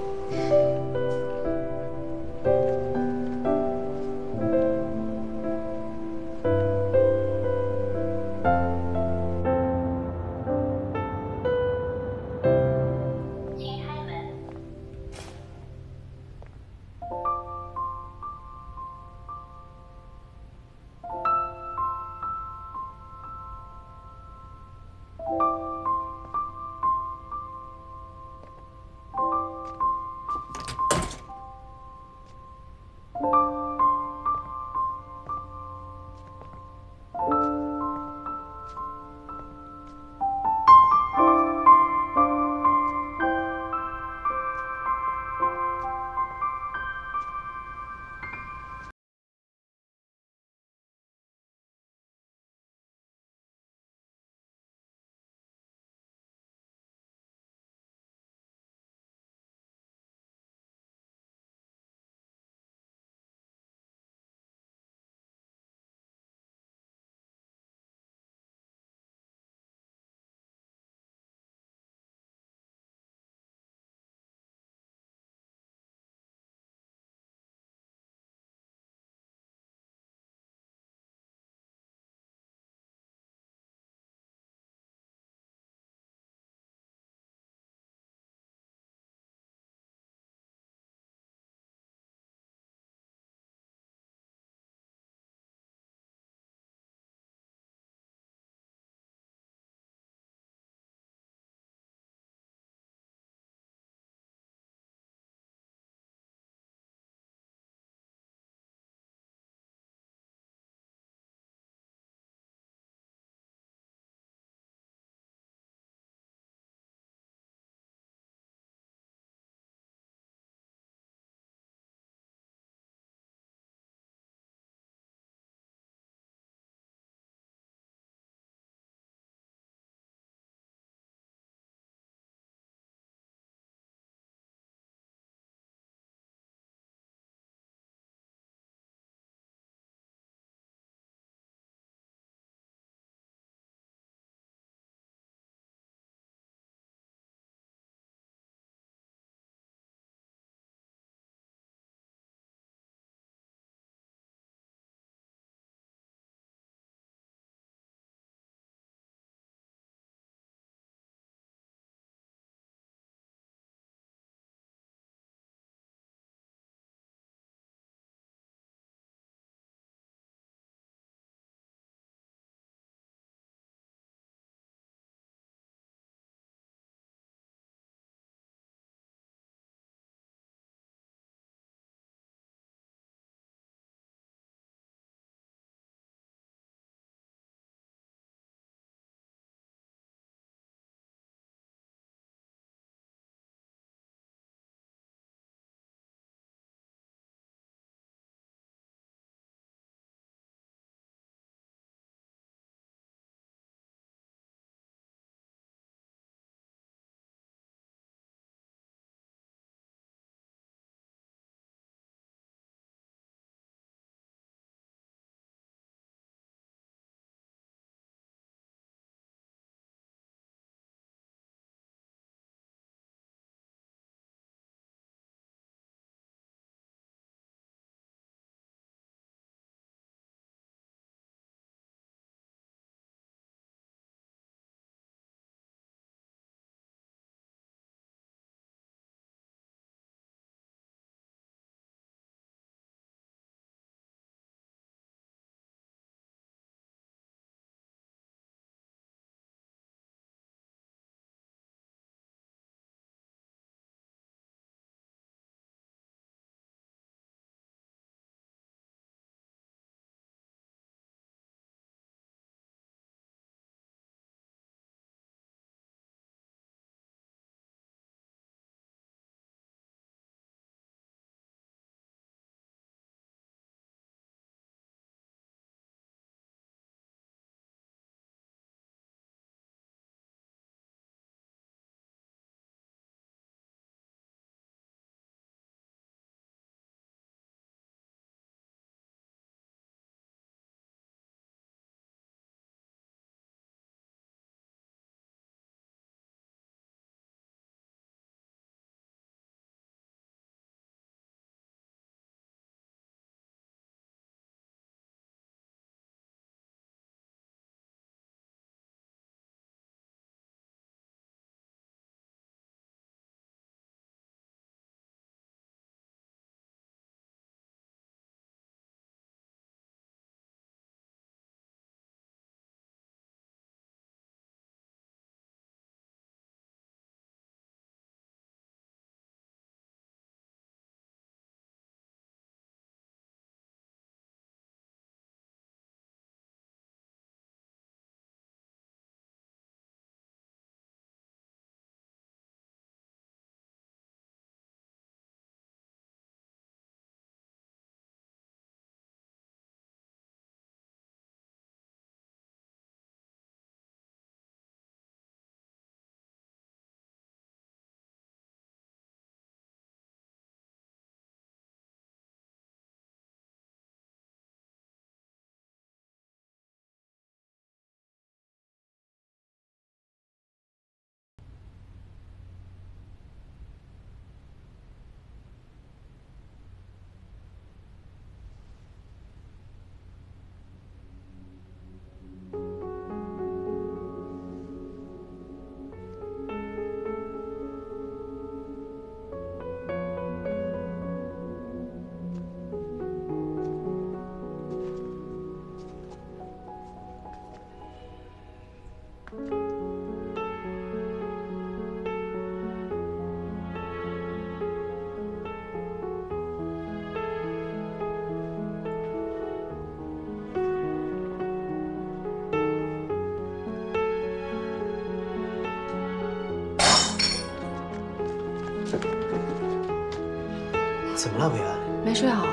Speaker 13: 怎么了，维安？
Speaker 2: 没睡好，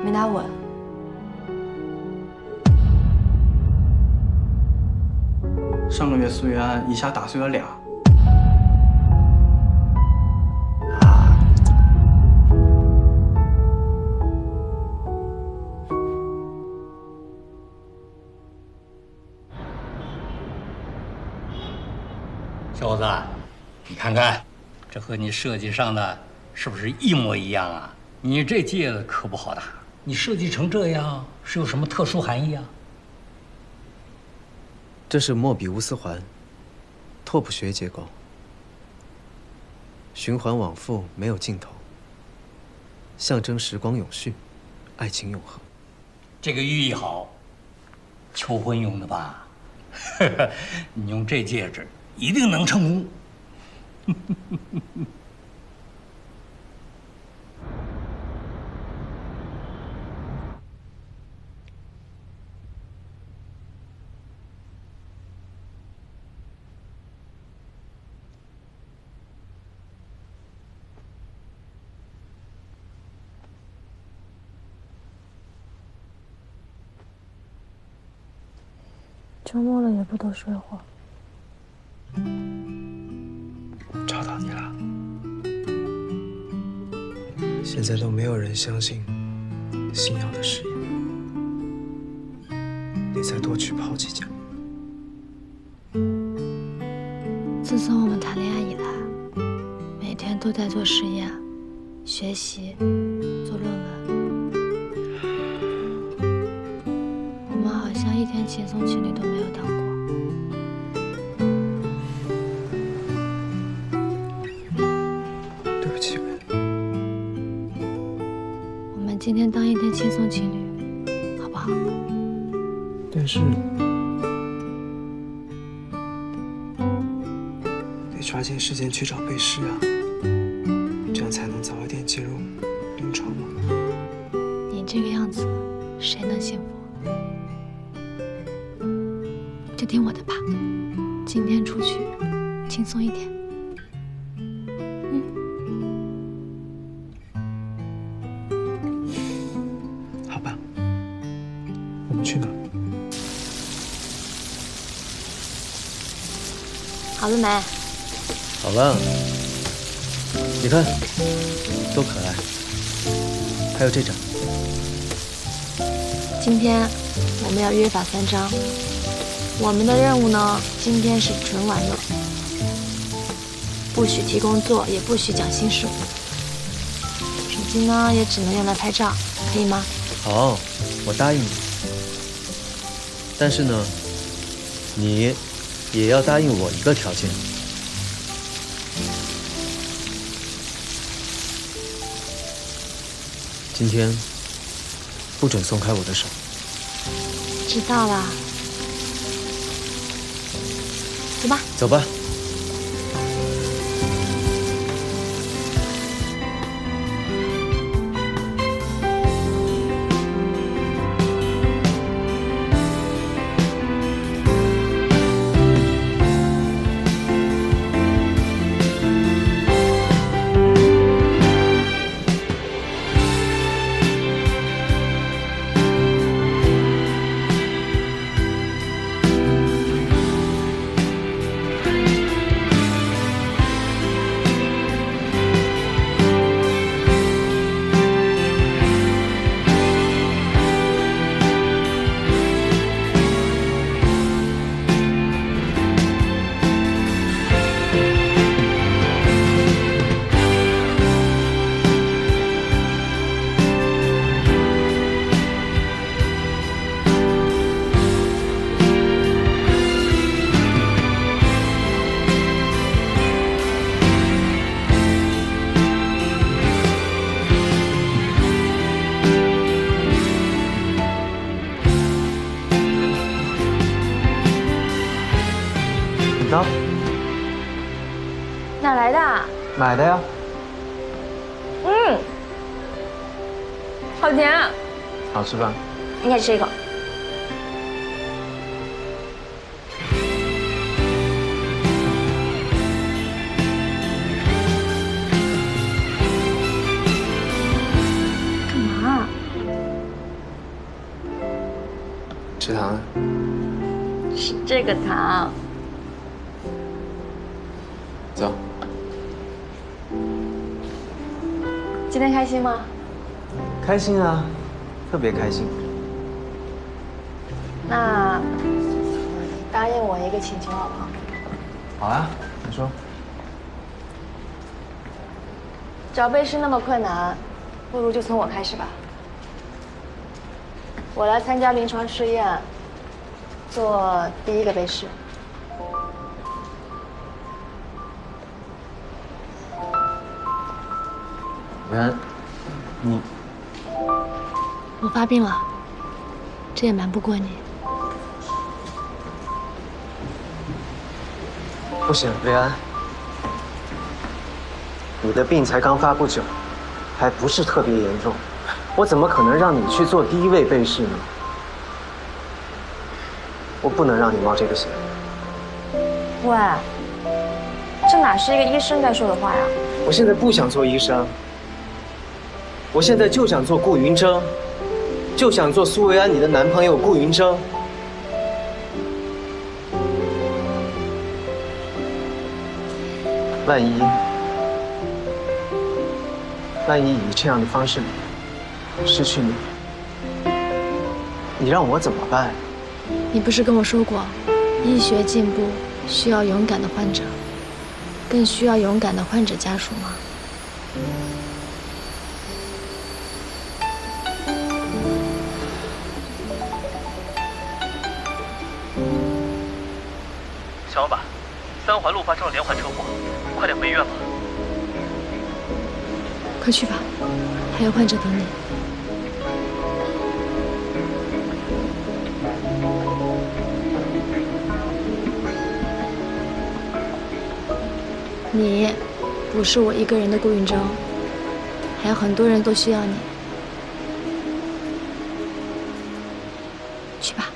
Speaker 2: 没打稳。
Speaker 19: 上个月苏玉安一下打碎了俩。
Speaker 4: 小子，你看看，这和你设计上的是不是一模一样啊？你这戒指可不好打，你设计成这样是有什么特殊含义啊？
Speaker 13: 这是莫比乌斯环，拓扑学结构，循环往复，没有尽头，象征时光永续，爱情永恒。
Speaker 4: 这个寓意好，求婚用的吧？你用这戒指一定能成功。
Speaker 2: 周末了也不多睡会儿。
Speaker 13: 找到你了。现在都没有人相信星耀的誓言，你再多去跑几家。
Speaker 2: 自从我们谈恋爱以来，每天都在做实验、学习、做论文。我们好像一天轻松情侣都没有当过。
Speaker 13: 对不起，
Speaker 2: 我们今天当一天轻松情侣，好不好？
Speaker 13: 但是得抓紧时间去找背试啊，这样才能早一点进入临床嘛。
Speaker 2: 你这个样子，谁能幸福？就听我的吧，今天出去轻松一点。
Speaker 13: 好吧，我们去哪儿？
Speaker 2: 好了没？
Speaker 13: 好了，你看，多可爱。还有这张，
Speaker 2: 今天我们要约法三章。我们的任务呢，今天是纯玩乐，不许提工作，也不许讲心事。手机呢，也只能用来拍照，可以吗？
Speaker 13: 好，我答应你。但是呢，你也要答应我一个条件。今天不准松开我的手。
Speaker 2: 知道了。走吧。
Speaker 13: 走吧。呢？
Speaker 2: 哪来的？
Speaker 13: 买的呀。
Speaker 2: 好甜。
Speaker 13: 好吃吧？
Speaker 2: 你也吃一口。
Speaker 13: 吃糖啊？
Speaker 21: 是这个糖。
Speaker 13: 走。
Speaker 2: 今天开心吗？
Speaker 13: 开心啊，特别开心。
Speaker 2: 那答应我一个请求好不好？
Speaker 13: 好啊，你说。
Speaker 2: 找背试那么困难，不如就从我开始吧。我来参加临床试验，做第一个背试。
Speaker 13: 维安，你
Speaker 2: 我发病了，这也瞒不过你。
Speaker 13: 不行，维安，你的病才刚发不久，还不是特别严重，我怎么可能让你去做第一位背试呢？我不能让你冒这个险。
Speaker 2: 喂，这哪是一个医生该说的话呀？
Speaker 13: 我现在不想做医生，我现在就想做顾云峥，就想做苏维安你的男朋友顾云峥。万一以这样的方式失去你，你让我怎么办？
Speaker 2: 你不是跟我说过，医学进步需要勇敢的患者，更需要勇敢的患者家属吗？
Speaker 11: 小老板，3环路发生了连环车祸，快点回医院吧。
Speaker 2: 快去吧，还有患者等你。你不是我一个人的顾云峥，还有很多人都需要你。去吧。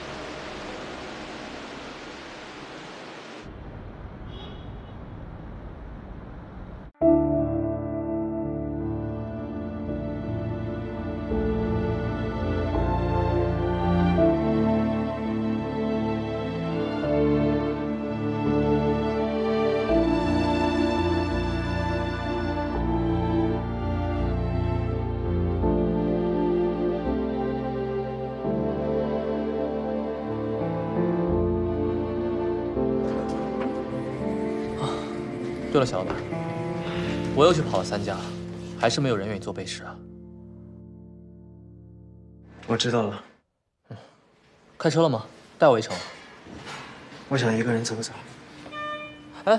Speaker 11: 对了，小老板，我又去跑了3家，还是没有人愿意做背试啊。
Speaker 13: 我知道了。
Speaker 11: 开车了吗？带我一程。
Speaker 13: 我想一个人走走。
Speaker 11: 哎，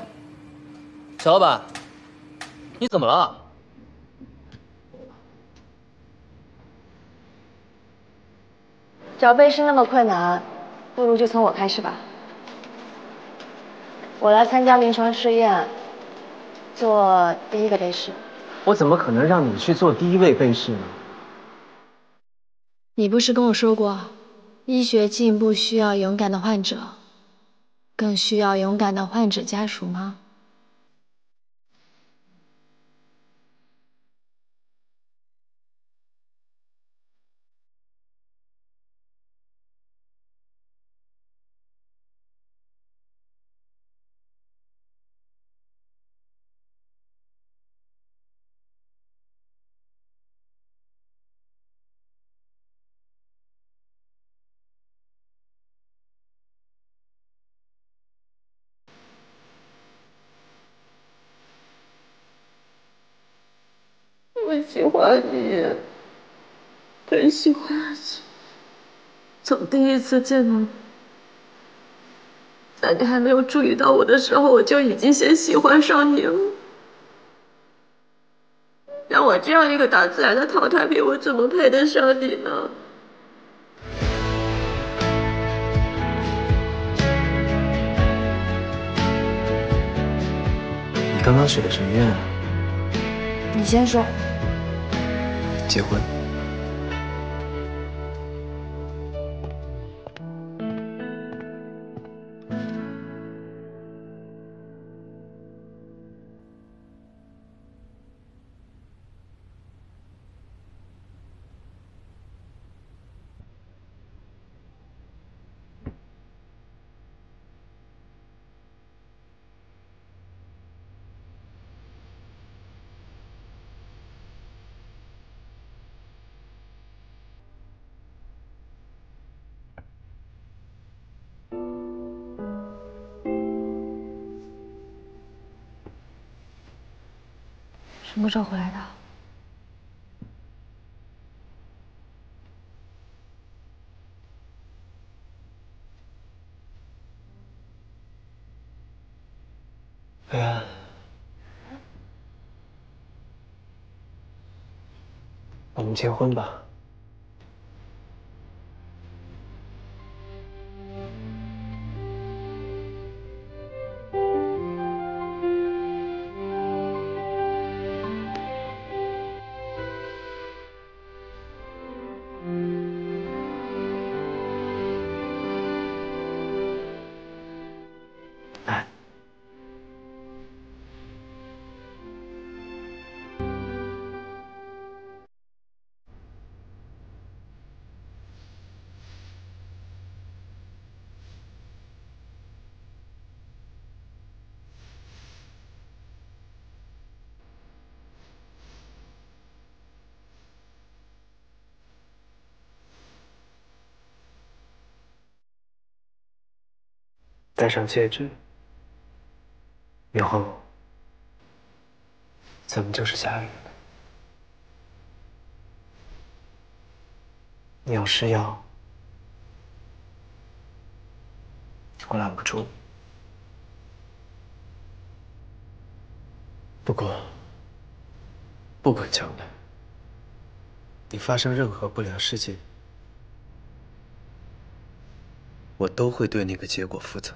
Speaker 11: 小老板，你怎么了？
Speaker 2: 找背试那么困难，不如就从我开始吧。我来参加临床试验，做第一个背试。
Speaker 13: 我怎么可能让你去做第一位背试呢？
Speaker 2: 你不是跟我说过，医学进步需要勇敢的患者，更需要勇敢的患者家属吗？
Speaker 21: 我喜欢你，很喜欢你。从第一次见到你，在你还没有注意到我的时候，我就已经先喜欢上你了。像我这样一个大自然的淘汰品，我怎么配得上你呢？
Speaker 13: 你刚刚许的什么愿啊？
Speaker 2: 你先说。
Speaker 13: 结婚。
Speaker 2: 什么时候回来的？
Speaker 13: 薇安，我们结婚吧。戴上戒指，以后咱们就是家人了。你要吃药，我拦不住。不过，不管将来你发生任何不良事件，我都会对那个结果负责。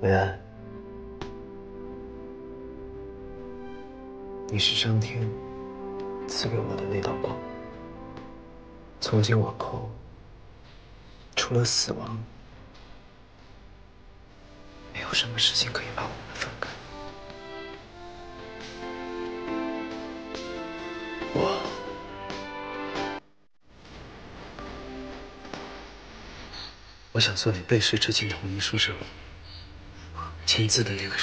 Speaker 13: 薇安，你是上天赐给我的那道光。从今往后，除了死亡，没有什么事情可以把我们分开。我想做你背诗致敬的文艺书生，签字的那个人。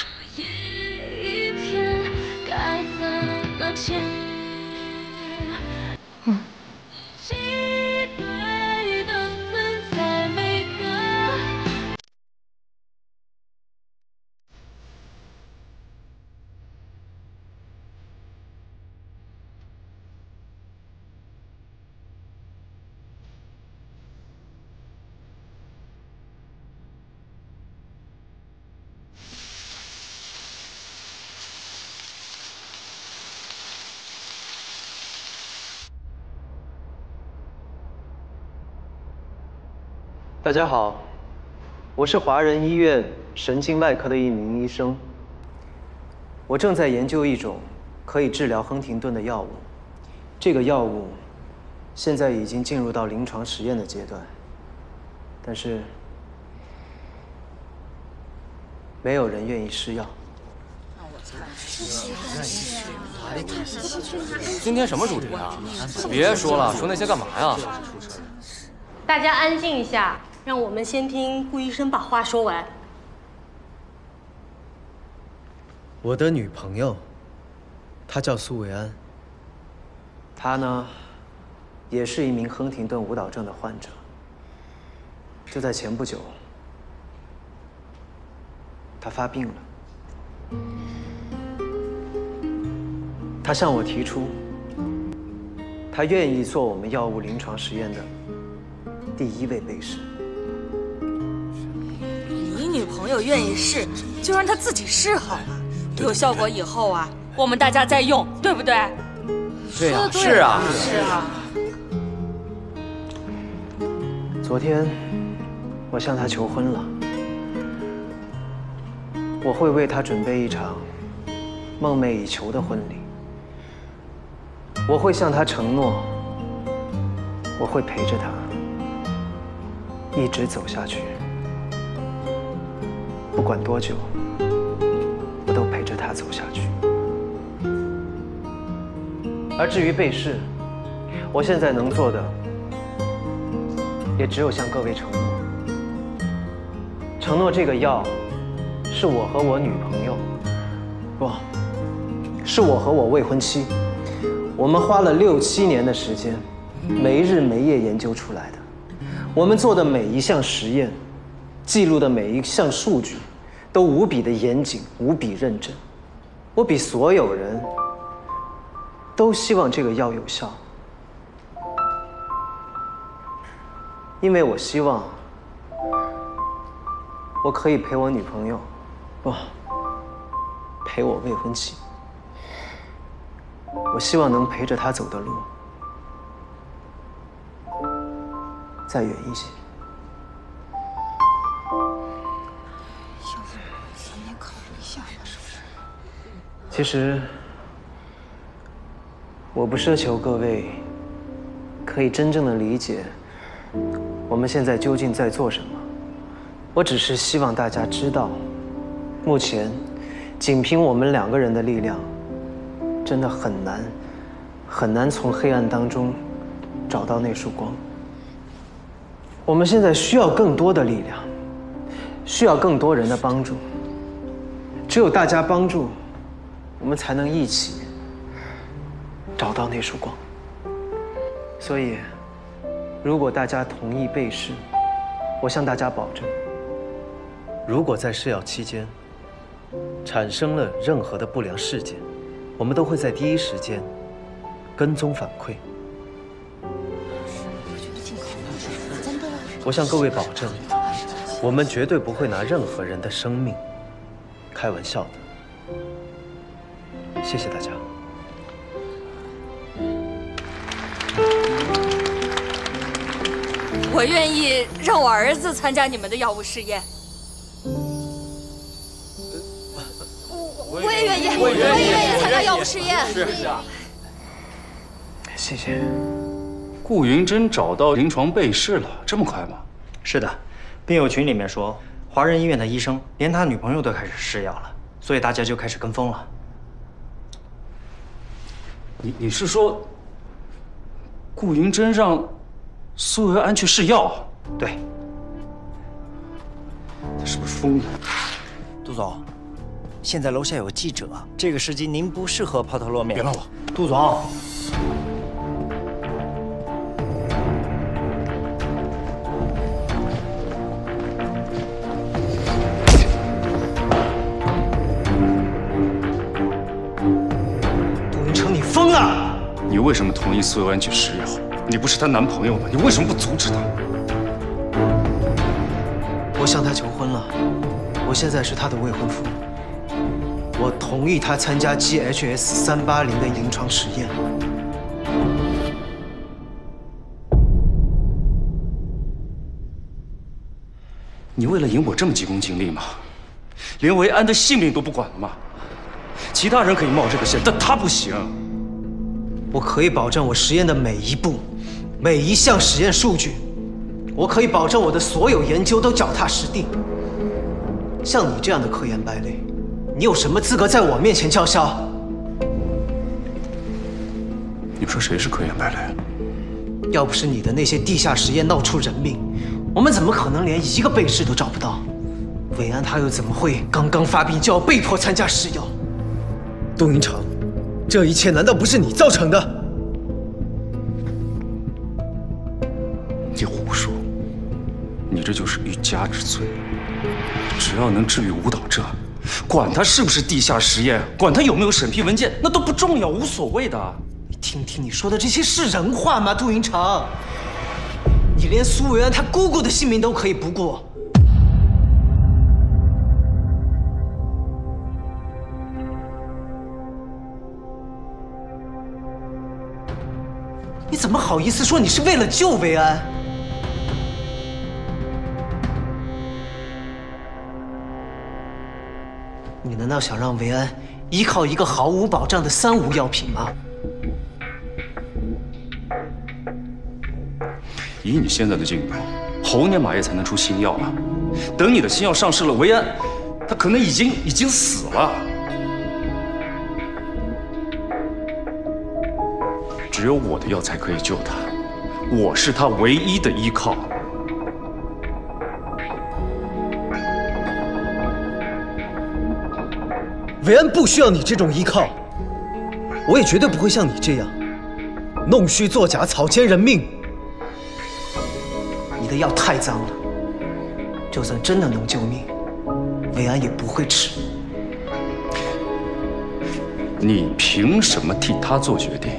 Speaker 13: 大家好，我是华人医院神经外科的一名医生。我正在研究一种可以治疗亨廷顿的药物，这个药物现在已经进入到临床实验的阶段，但是没有人愿意吃药。
Speaker 14: 今天什么主题啊？别说了，说那些干嘛呀？
Speaker 17: 大家安静一下，让我们先听顾医生把话说完。
Speaker 13: 我的女朋友，她叫苏维安。她呢，也是一名亨廷顿舞蹈症的患者。就在前不久，她发病了。她向我提出，她愿意做我们药物临床实验的第一位被试。
Speaker 8: 你女朋友愿意试，就让她自己试好了。有效果以后啊，我们大家再用，对不对？
Speaker 14: 对啊，是啊，
Speaker 8: 是啊。
Speaker 13: 昨天，我向她求婚了。我会为她准备一场梦寐以求的婚礼。我会向她承诺，我会陪着她一直走下去，不管多久，我都陪着她走下去。而至于被试，我现在能做的，也只有向各位承诺，承诺这个药是我和我女朋友，不，是我和我未婚妻，我们花了6、7年的时间，没日没夜研究出来的。我们做的每一项实验，记录的每一项数据都无比的严谨，无比认真。我比所有人都希望这个药有效，因为我希望我可以陪我女朋友，不，陪我未婚妻。我希望能陪着她走的路再远一些。
Speaker 18: 要不咱也考虑一下吧，是不是？
Speaker 13: 其实，我不奢求各位可以真正的理解我们现在究竟在做什么。我只是希望大家知道，目前仅凭我们2个人的力量，真的很难从黑暗当中找到那束光。我们现在需要更多的力量，需要更多人的帮助。只有大家帮助，我们才能一起找到那束光。所以，如果大家同意被试，我向大家保证，如果在试药期间产生了任何的不良事件，我们都会在第一时间跟踪反馈。我向各位保证，我们绝对不会拿任何人的生命开玩笑的。谢谢大家。
Speaker 8: 我愿意让我儿子参加你们的药物试验。
Speaker 15: 我也愿意，我也愿意参加药物试验。
Speaker 13: 谢谢。
Speaker 10: 顾云珍找到临床被试了，这么快吗？
Speaker 16: 是的，病友群里面说，华人医院的医生连他女朋友都开始试药了，所以大家就开始跟风了。
Speaker 10: 你是说，顾云珍让苏维安去试药？
Speaker 16: 对。
Speaker 10: 他是不是疯了？
Speaker 16: 杜总，现在楼下有记者，这个时机您不适合抛头露面。
Speaker 10: 别乱我，
Speaker 16: 杜总。
Speaker 13: 疯了！
Speaker 10: 你为什么同意苏维安去试药？你不是她男朋友吗？你为什么不阻止她？
Speaker 13: 我向她求婚了，我现在是她的未婚夫。我同意她参加 GHS380的临床实验。
Speaker 10: 你为了赢我这么急功近利吗？连维安的性命都不管了吗？其他人可以冒这个险，但他不行。
Speaker 13: 我可以保证我实验的每一步、每一项实验数据，我可以保证我的所有研究都脚踏实地。像你这样的科研败类，你有什么资格在我面前叫嚣？
Speaker 10: 你说谁是科研败类？
Speaker 13: 要不是你的那些地下实验闹出人命，我们怎么可能连一个被试都找不到？韦安他又怎么会刚刚发病就要被迫参加试药？杜云长，这一切难道不是你造成的？
Speaker 10: 你胡说！你这就是欲加之罪。只要能治愈舞蹈症，管他是不是地下实验，管他有没有审批文件，那都不重要，无所谓的。
Speaker 13: 你听听你说的这些是人话吗，杜云长？你连苏维安他姑姑的性命都可以不顾。你怎么好意思说你是为了救维安？你难道想让维安依靠一个毫无保障的3无药品吗？
Speaker 10: 以你现在的进度，猴年马月才能出新药啊！等你的新药上市了，维安他可能已经死了。只有我的药才可以救他，我是他唯一的依靠。
Speaker 13: 维安不需要你这种依靠，我也绝对不会像你这样弄虚作假、草菅人命。你的药太脏了，
Speaker 3: 就算真的能救命，维安也不会吃。
Speaker 10: 你凭什么替他做决定？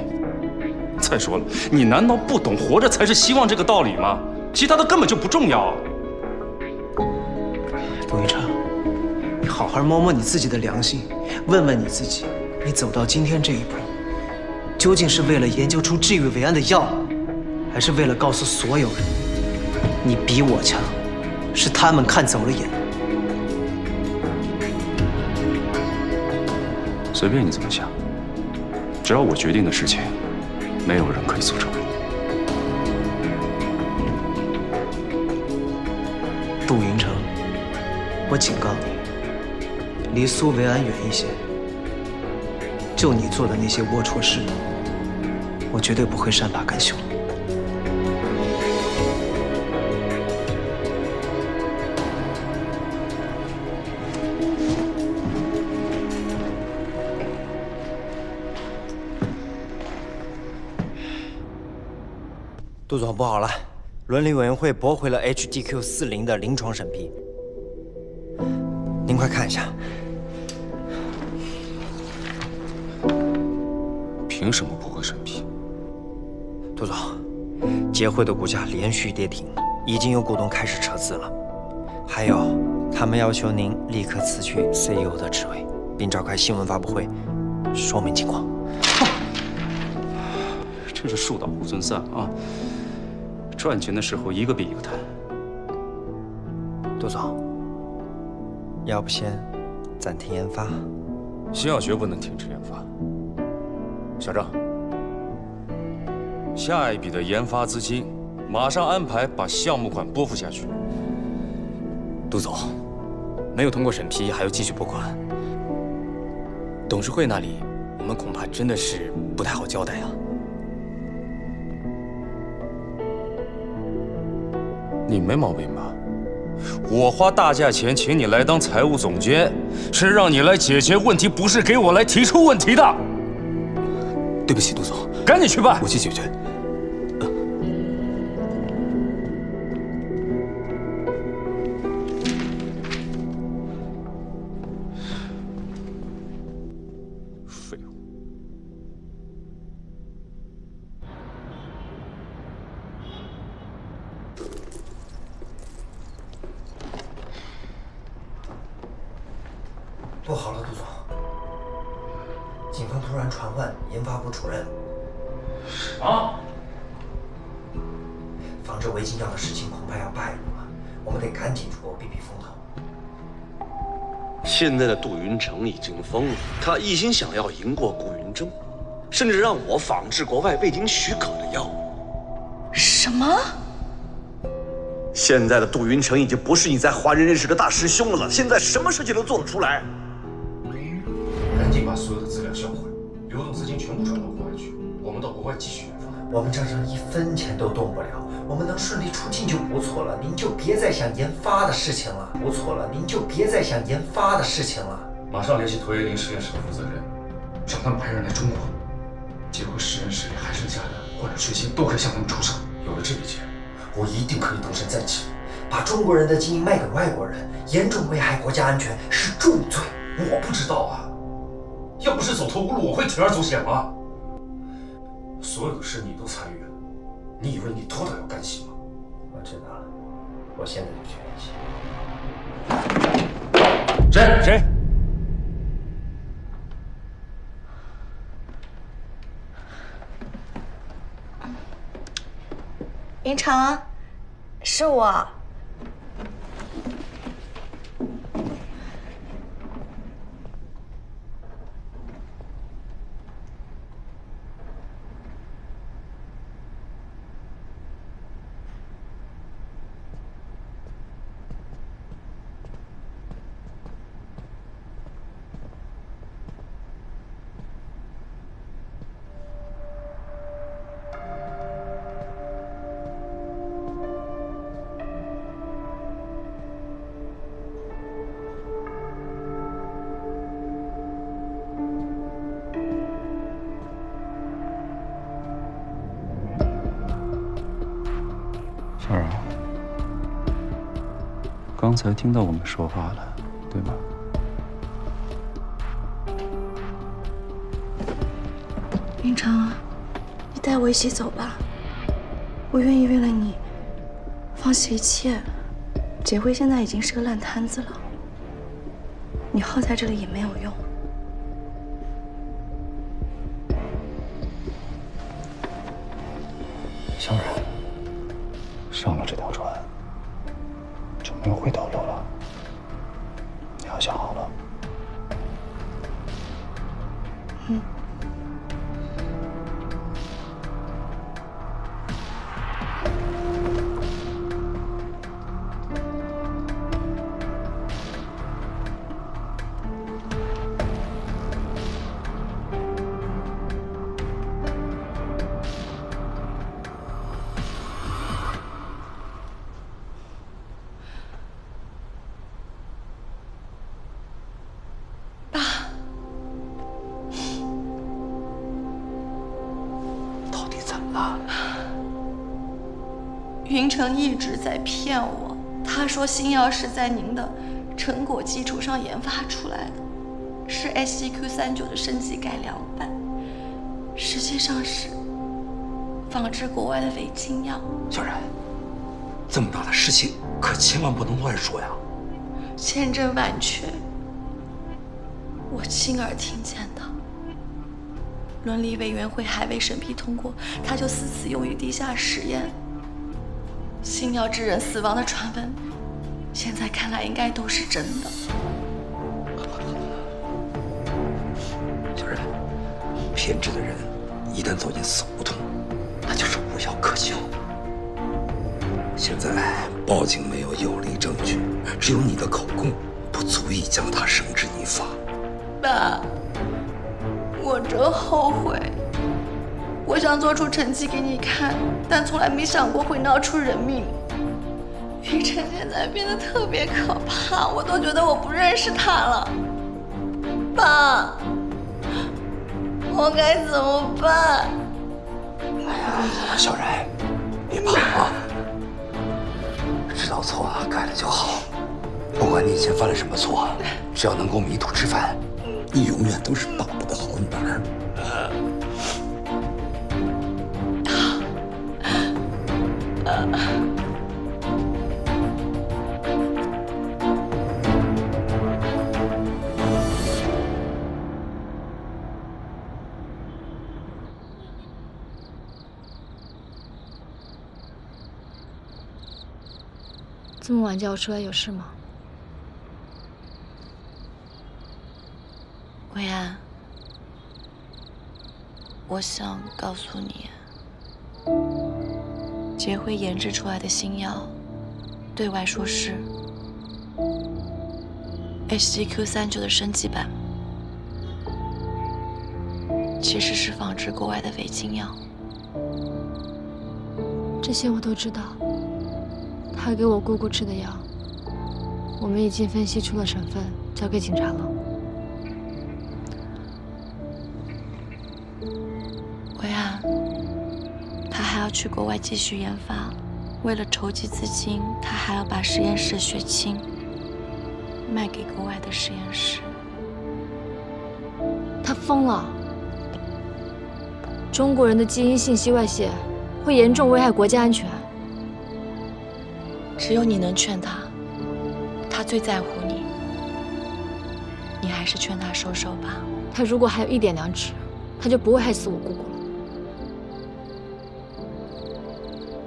Speaker 10: 再说了，你难道不懂活着才是希望这个道理吗？其他的根本就不重要。
Speaker 3: 杜云成，你好好摸摸你自己的良心，问问你自己，你走到今天这一步，究竟是为了研究出治愈维安的药，还是为了告诉所有人，你比我强，是他们看走了眼？
Speaker 10: 随便你怎么想，只要我决定的事情，没有人可以阻止我。
Speaker 3: 杜云成，我警告你，离苏维安远一些。就你做的那些龌龊事，我绝对不会善罢甘休。
Speaker 16: 杜总，不好了，伦理委员会驳回了 HDQ40的临床审批。您快看一下。
Speaker 10: 凭什么不会审批？
Speaker 16: 杜总，协会的股价连续跌停，已经有股东开始撤资了。还有，他们要求您立刻辞去 CEO 的职位，并召开新闻发布会，说明情况。
Speaker 10: 真是树倒猢狲散啊！赚钱的时候一个比一个贪。
Speaker 16: 杜总，要不先暂停研发？
Speaker 10: 新药绝不能停止研发。小郑，下一笔的研发资金马上安排把项目款拨付下去。
Speaker 11: 杜总，没有通过审批还要继续拨款，董事会那里我们恐怕真的是不太好交代啊。
Speaker 10: 你没毛病吧？我花大价钱请你来当财务总监，是让你来解决问题，不是给我来提出问题的。
Speaker 11: 对不起，杜总，
Speaker 10: 赶紧去办，
Speaker 11: 我去解决。
Speaker 10: 废物。
Speaker 16: 不好了，杜总，警方突然传唤研发部主任。
Speaker 10: 什么？
Speaker 16: 防治违禁药的事情恐怕要败露了，我们得赶紧出国避避风头。
Speaker 9: 现在的杜云成已经疯了，他一心想要赢过顾云峥，甚至让我仿制国外未经许可的药物。
Speaker 15: 什么？
Speaker 9: 现在的杜云成已经不是你在华人认识的大师兄了，现在什么事情都做得出来。
Speaker 10: 赶紧把所有的资料销毁，流动资金全部转到国外去，我们到国外继续研发。
Speaker 16: 我们账上1分钱都动不了，我们能顺利出境就不错了。您就别再想研发的事情了。不错了，您就别再想研发的事情了。
Speaker 10: 马上联系陀耶林实验室的负责人，让他们派人来中国，结果实验室里还剩下的或者缺芯都可以向他们出售。有了这笔钱，我一定可以东山再起。
Speaker 16: 把中国人的基因卖给外国人，严重危害国家安全，是重罪。
Speaker 10: 我不知道啊，要不是走投无路，我会铤而走险吗？所有的事你都参与了，你以为你脱得了干系吗？
Speaker 16: 我知道了，我现在就去联系。
Speaker 10: 谁？
Speaker 2: 云成，是我。
Speaker 10: 刚才听到我们说话了，对吗？
Speaker 2: 云城，你带我一起走吧，我愿意为了你放弃一切。杰辉现在已经是个烂摊子了，你耗在这里也没有用。
Speaker 10: 小冉，上了这条船就没有回头路了，你要想好了。
Speaker 2: 嗯。
Speaker 21: 云城一直在骗我，他说新药是在您的成果基础上研发出来的，是 SGQ-39的升级改良版，实际上是仿制国外的违禁药。
Speaker 7: 小冉，这么大的事情可千万不能乱说呀！
Speaker 21: 签证版权，我亲耳听见的。伦理委员会还未审批通过，他就私自用于地下实验。新药致人死亡的传闻，现在看来应该都是真的。
Speaker 7: 小冉，偏执的人一旦走进死胡同，那就是无药可救。现在报警没有有力证据，只有你的口供，不足以将他绳之以法。
Speaker 21: 爸，我真后悔。我想做出成绩给你看，但从来没想过会闹出人命。雨辰现在变得特别可怕，我都觉得我不认识他了。爸，我该怎么办？
Speaker 7: 小冉，别怕啊，知道错了改了就好。不管你以前犯了什么错，只要能够迷途知返，你永远都是爸爸的好女儿。
Speaker 2: 这么晚叫我出来有事吗？
Speaker 21: 薇安，我想告诉你，杰辉研制出来的新药，对外说是 SGQ-39的升级版，其实是仿制国外的违禁药。
Speaker 2: 这些我都知道。他给我姑姑吃的药，我们已经分析出了成分，交给警察了。
Speaker 21: 薇安，他还要去国外继续研发，为了筹集资金，他还要把实验室的血清卖给国外的实验室。
Speaker 2: 他疯了！中国人的基因信息外泄，会严重危害国家安全。
Speaker 21: 只有你能劝他，他最在乎你。你还是劝他收手吧。
Speaker 2: 他如果还有一点良知，他就不会害死我姑姑了。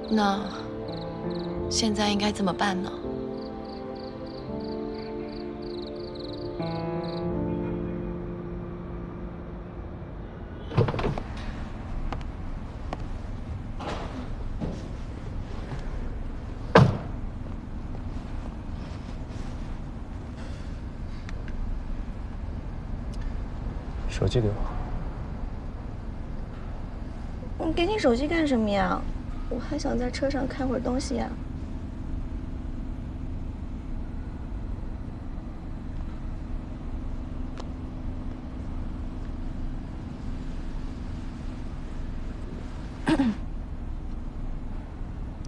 Speaker 21: 那现在应该怎么办呢？
Speaker 1: 手机给我。
Speaker 21: 我给你手机干什么呀？我还想在车上看会儿东西呀。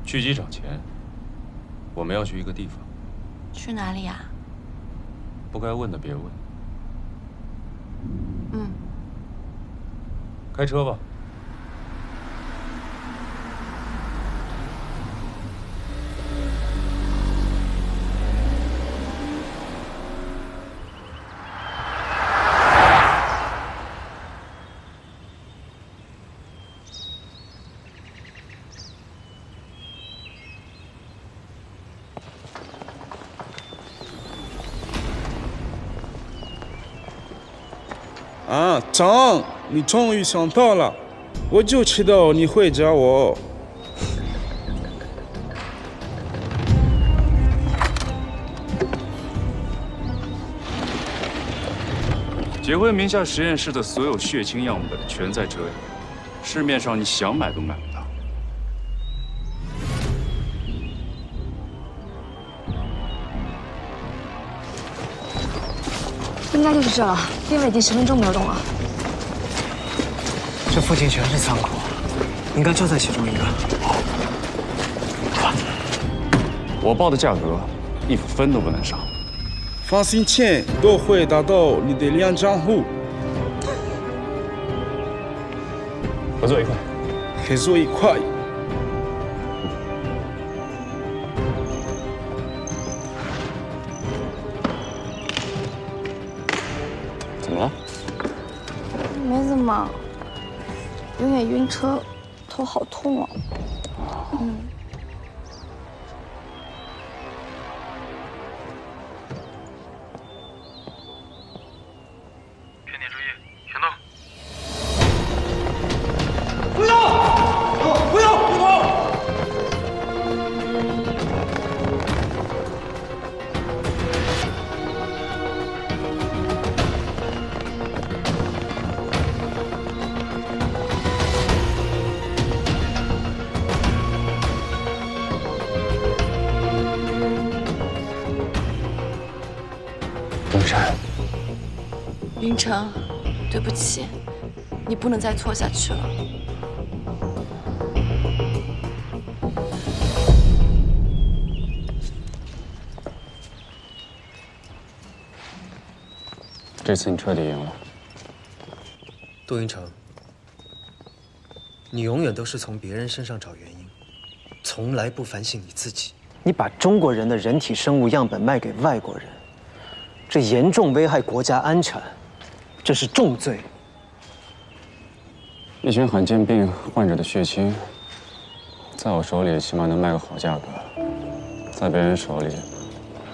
Speaker 10: 去机场前，我们要去一个地方。
Speaker 21: 去哪里呀？
Speaker 10: 不该问的别问。
Speaker 21: 嗯。
Speaker 10: 开车吧。
Speaker 12: 啊，张，你终于想到了，我就知道你会找我。
Speaker 10: 杰辉名下实验室的所有血清样本全在这里，市面上你想买都买不到。
Speaker 2: 应该就是这了，因为已经10分钟没有动了。
Speaker 3: 这附近全是仓库，应该就在其中一个。
Speaker 10: 我报的价格，1分都不能少。
Speaker 12: 放心，钱都会打到你的2账户。
Speaker 10: 合作愉快。
Speaker 12: 合作愉快。
Speaker 10: 怎么了？
Speaker 21: 没怎么，有点晕车，头好痛啊。
Speaker 22: 全体注意，行动！
Speaker 12: 不要！不要！不跑！
Speaker 10: 云山，
Speaker 21: 云城，对不起，你不能再错下去了。
Speaker 10: 这次你彻底赢了。
Speaker 13: 杜云城，你永远都是从别人身上找原因，从来不反省你自己。
Speaker 3: 你把中国人的人体生物样本卖给外国人，这严重危害国家安全，这是重罪。
Speaker 10: 一群罕见病患者的血清，在我手里起码能卖个好价格，在别人手里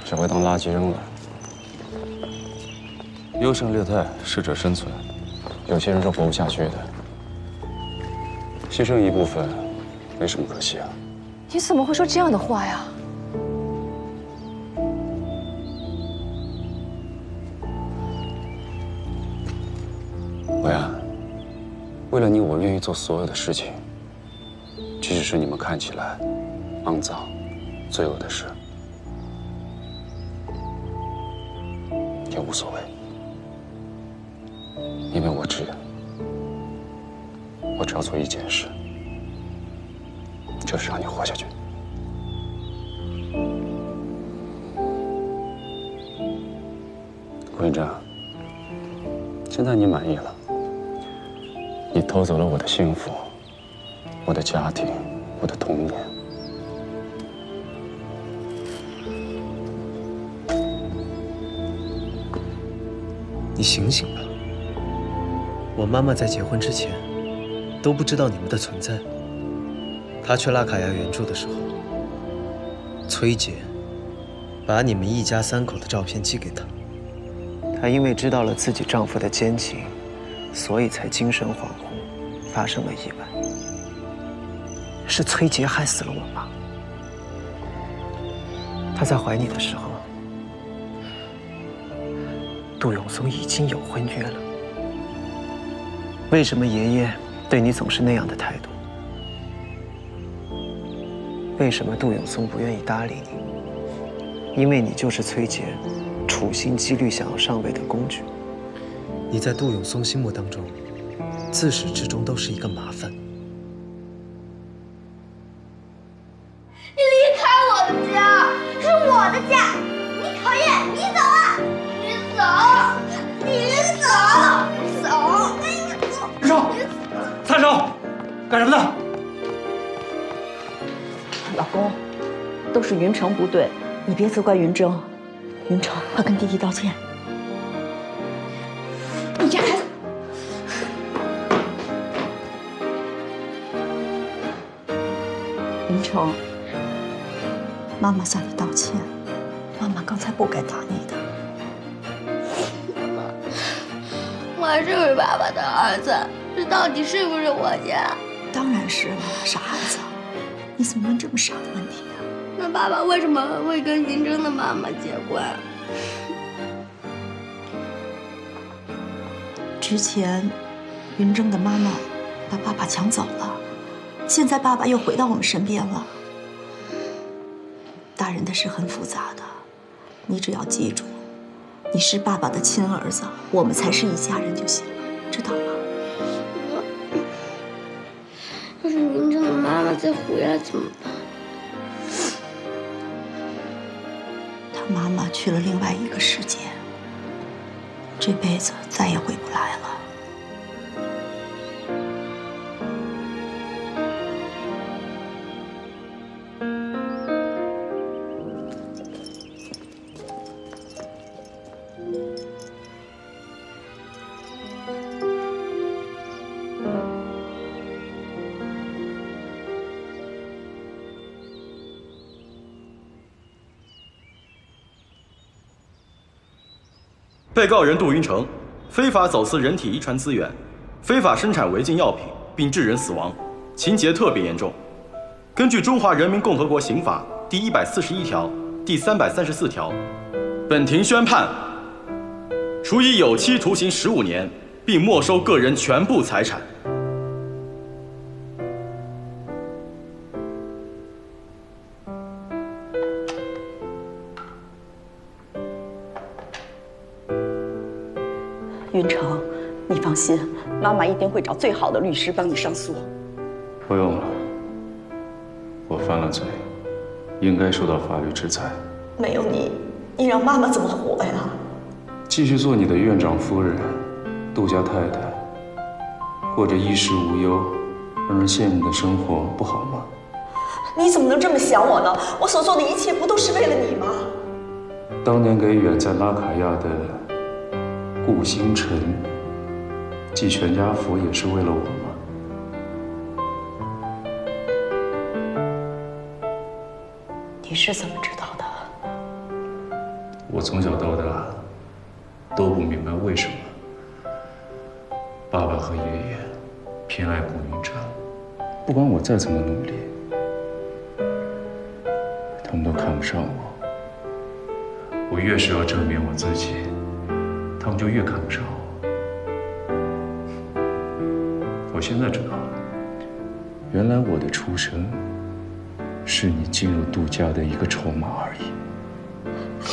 Speaker 10: 只会当垃圾扔了。优胜劣汰，适者生存，有些人是活不下去的。牺牲一部分，没什么可惜啊。
Speaker 2: 你怎么会说这样的话呀？
Speaker 10: 维安，为了你，我愿意做所有的事情，即使是你们看起来肮脏、罪恶的事，也无所谓。因为我只要做一件事，就是让你活下去。顾云章，现在你满意了？你偷走了我的幸福，我的家庭，我的童年。
Speaker 13: 你醒醒吧！我妈妈在结婚之前都不知道你们的存在。她去拉卡亚援助的时候，崔姐把你们一家3口的照片寄给她。
Speaker 3: 她因为知道了自己丈夫的奸情，所以才精神恍惚，发生了意外。是崔杰害死了我妈。她在怀你的时候，杜永松已经有婚约了。为什么爷爷对你总是那样的态度？为什么杜永松不愿意搭理你？因为你就是崔杰处心积虑想要上位的工具。
Speaker 13: 你在杜永松心目当中，自始至终都是一个麻烦。
Speaker 21: 你离开我的家，是我的家，
Speaker 1: 干什么呢？
Speaker 5: 老公，都是云城不对，你别责怪云峥。云城，快跟弟弟道歉。你这孩子！云城，妈妈向你道歉，妈妈刚才不该打你的。
Speaker 21: 我是不是爸爸的儿子？这到底是不是我家？
Speaker 5: 当然是了，傻孩子，你怎么问这么傻的问题啊？
Speaker 21: 那爸爸为什么会跟云峥的妈妈结婚？
Speaker 5: 之前，云峥的妈妈把爸爸抢走了，现在爸爸又回到我们身边了。大人的事很复杂的，你只要记住，你是爸爸的亲儿子，我们才是一家人就行了，知道吗？
Speaker 21: 要是云峥的妈妈再回来怎么办？
Speaker 5: 他妈妈去了另外一个世界，这辈子再也回不来了。
Speaker 14: 被告人杜云成非法走私人体遗传资源，非法生产违禁药品，并致人死亡，情节特别严重。根据《中华人民共和国刑法》第141条、第334条，本庭宣判：处以有期徒刑15年，并没收个人全部财产。
Speaker 5: 云城，你放心，妈妈一定会找最好的律师帮你上诉。
Speaker 10: 不用了，我犯了罪，应该受到法律制裁。
Speaker 5: 没有你，你让妈妈怎么活呀？
Speaker 10: 继续做你的院长夫人、杜家太太，过着衣食无忧、让人羡慕的生活，不好吗？
Speaker 5: 你怎么能这么想我呢？我所做的一切不都是为了你吗？
Speaker 10: 当年给远在拉卡亚的顾星辰寄全家福，也是为了我吗？
Speaker 5: 你是怎么知道的？
Speaker 10: 我从小到大都不明白为什么爸爸和爷爷偏爱顾云峥，不管我再怎么努力，他们都看不上我。我越是要证明我自己，他们就越看不上我。我现在知道了，原来我的出生是你进入杜家的一个筹码而已。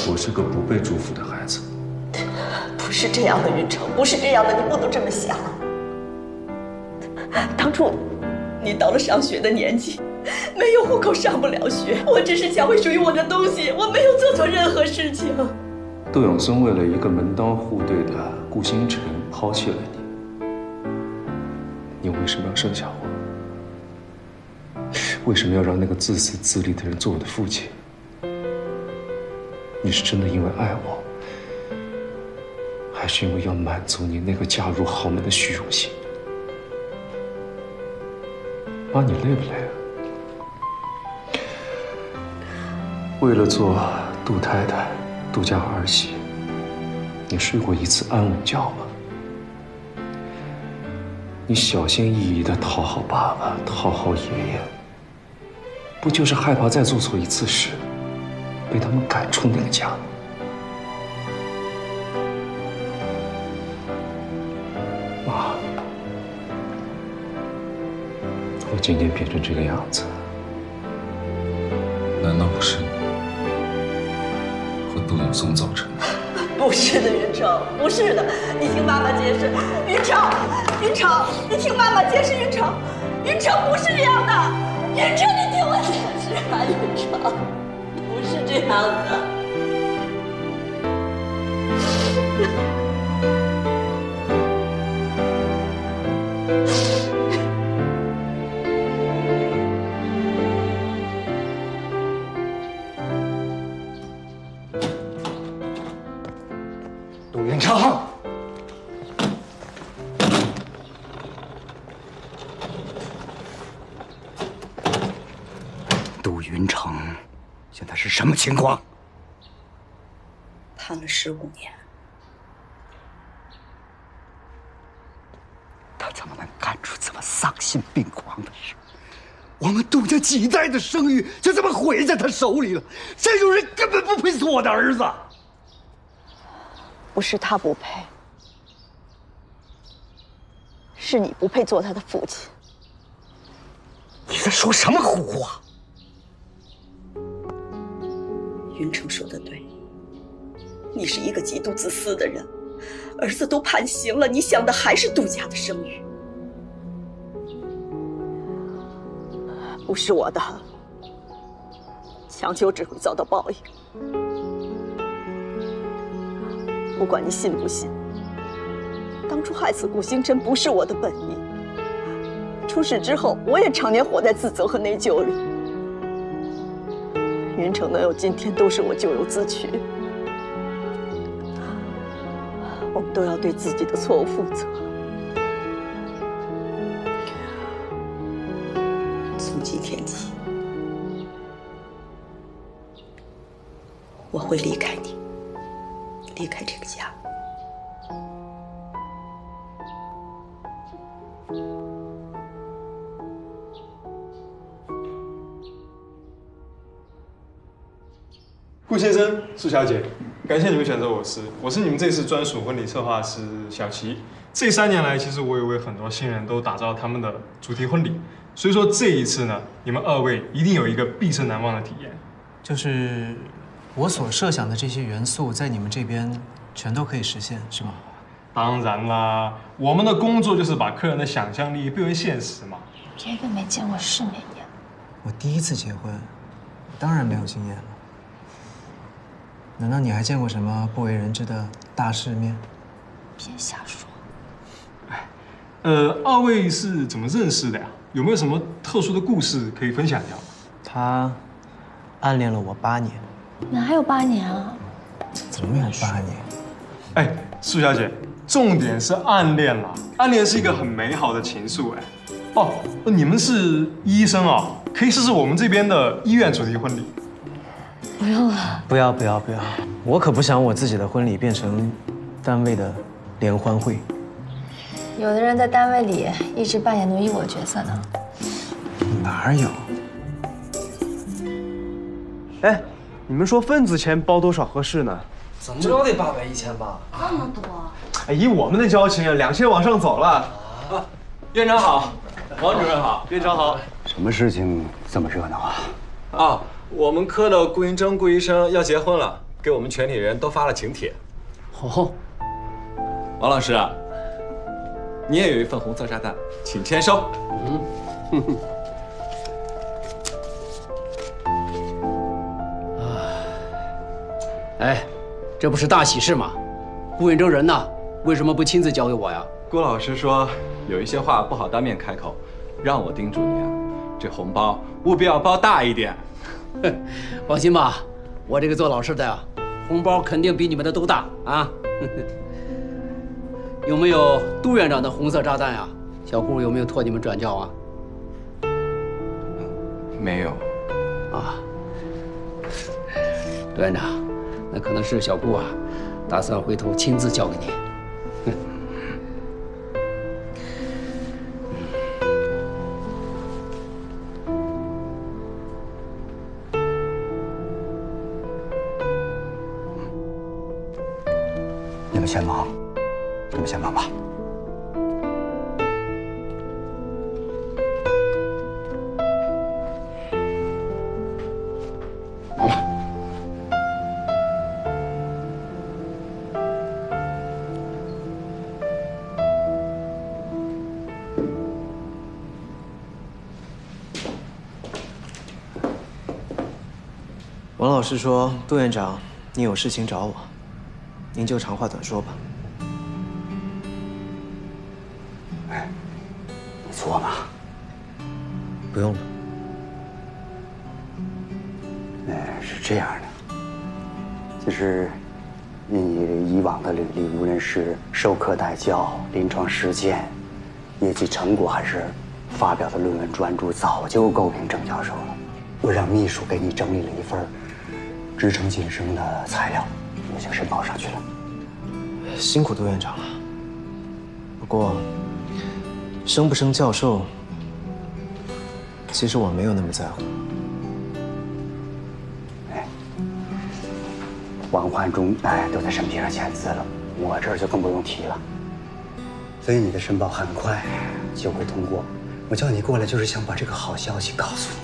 Speaker 10: 我是个不被祝福的孩子。
Speaker 5: 不是这样的，云城，不是这样的，你不能这么想。当初你到了上学的年纪，没有户口上不了学，我只是想回属于我的东西，我没有做错任何事情。
Speaker 10: 杜永松为了一个门当户对的顾星辰抛弃了你，你为什么要生下我？为什么要让那个自私自利的人做我的父亲？你是真的因为爱我，还是因为要满足你那个嫁入豪门的虚荣心？妈，你累不累啊？为了做杜太太、杜家儿媳，你睡过一次安稳觉吗？你小心翼翼地讨好爸爸、讨好爷爷，不就是害怕再做错一次事，被他们赶出那个家吗？妈，我今天变成这个样子，难道不是你和杜永松造成的？
Speaker 5: 不是的，云城，不是的，你听妈妈解释。云城，云城，你听妈妈解释。云城，云城不是这样的。云城，你听我解释啊，云城，不是这样的。
Speaker 6: 杜云成现在是什么情况？
Speaker 5: 判了15年。
Speaker 6: 他怎么能干出这么丧心病狂的事？我们杜家几代的声誉就这么毁在他手里了。这种人根本不配做我的儿子。
Speaker 5: 不是他不配，是你不配做他的父亲。
Speaker 6: 你在说什么胡话？
Speaker 5: 云成说的对，你是一个极度自私的人，儿子都判刑了，你想的还是杜家的声誉。不是我的，强求只会遭到报应。不管你信不信，当初害死顾星辰不是我的本意。出事之后，我也常年活在自责和内疚里。云成能有今天，都是我咎由自取。我们都要对自己的错误负责。从今天起，我会离开你，离开这个家。
Speaker 20: 顾先生、苏小姐，感谢你们选择我是你们这次专属婚礼策划师小齐。这3年来，其实我也为很多新人都打造他们的主题婚礼，所以说这一次呢，你们2位一定有一个毕生难忘的体验。
Speaker 13: 就是我所设想的这些元素，在你们这边全都可以实现，是吗？
Speaker 20: 当然啦，我们的工作就是把客人的想象力变为现实嘛。
Speaker 2: 这个没见过世面呀。
Speaker 13: 我第一次结婚，当然没有经验了。难道你还见过什么不为人知的大世面？
Speaker 2: 别瞎说。
Speaker 20: 2位是怎么认识的呀？有没有什么特殊的故事可以分享一下吗？
Speaker 13: 他暗恋了我8年。
Speaker 2: 哪还有8年啊？
Speaker 13: 怎么有8年？
Speaker 20: 哎，苏小姐，重点是暗恋啦，暗恋是一个很美好的情愫哎。哦，你们是医生啊，可以试试我们这边的医院主题婚礼。
Speaker 2: 不用了。
Speaker 13: 不要！我可不想我自己的婚礼变成单位的联欢会。
Speaker 2: 有的人在单位里一直扮演奴役我角色呢。
Speaker 13: 哪有？
Speaker 23: 哎，你们说份子钱包多少合适呢？
Speaker 3: 怎么着得800、1000吧？
Speaker 21: 那么多？
Speaker 23: 哎，以我们的交情，2000往上走了。
Speaker 14: 院长好，王主任好，院长好。
Speaker 6: 什么事情这么热闹啊？
Speaker 14: 啊，我们科的顾云峥顾医生要结婚了，给我们全体人都发了请帖。
Speaker 3: 哦，
Speaker 14: 王老师啊，你也有一份红色炸弹，请签收。
Speaker 3: 哎，这不是大喜事吗？顾云峥人呢？为什么不亲自交给我呀？
Speaker 14: 顾老师说有一些话不好当面开口，让我叮嘱你啊，这红包务必要包大一点。
Speaker 3: 放心吧，我这个做老师的呀，红包肯定比你们的都大啊。有没有杜院长的红色炸弹呀？小顾有没有托你们转交啊？
Speaker 14: 没有。
Speaker 3: 啊，杜院长，那可能是小顾啊，打算回头亲自交给你。
Speaker 6: 你们先忙，吧。
Speaker 13: 王老师说，杜院长，您有事情找我，您就长话短说吧。
Speaker 6: 哎，你坐吧。
Speaker 13: 不用了。
Speaker 6: 是这样的，就是你以往的履历，无论是授课带教、临床实践、业绩成果，还是发表的论文专著，早就够评郑教授了。我让秘书给你整理了一份职称晋升的材料，已经申报上去了。
Speaker 13: 辛苦杜院长了。不过，升不升教授，其实我没有那么在乎。
Speaker 6: 王焕忠都在审批上签字了，我这儿就更不用提了。所以你的申报很快就会通过。我叫你过来就是想把这个好消息告诉你。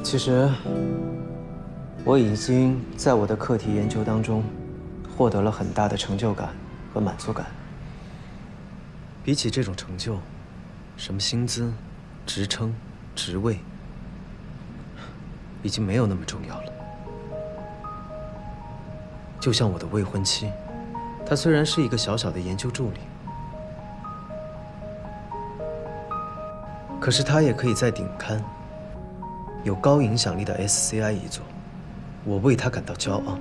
Speaker 13: 其实，我已经在我的课题研究当中获得了很大的成就感和满足感。比起这种成就，什么薪资、职称、职位，已经没有那么重要了。就像我的未婚妻，她虽然是一个小小的研究助理，可是她也可以在顶刊、有高影响力的 SCI 一族，我为她感到骄傲。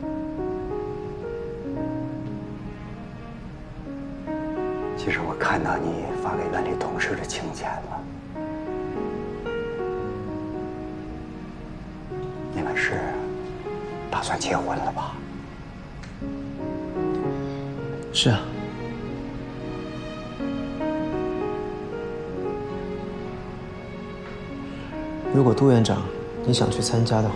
Speaker 6: 其实我看到你发给院里同事的请柬了，你们是打算结婚了吧？
Speaker 13: 是啊。如果杜院长你想去参加的话，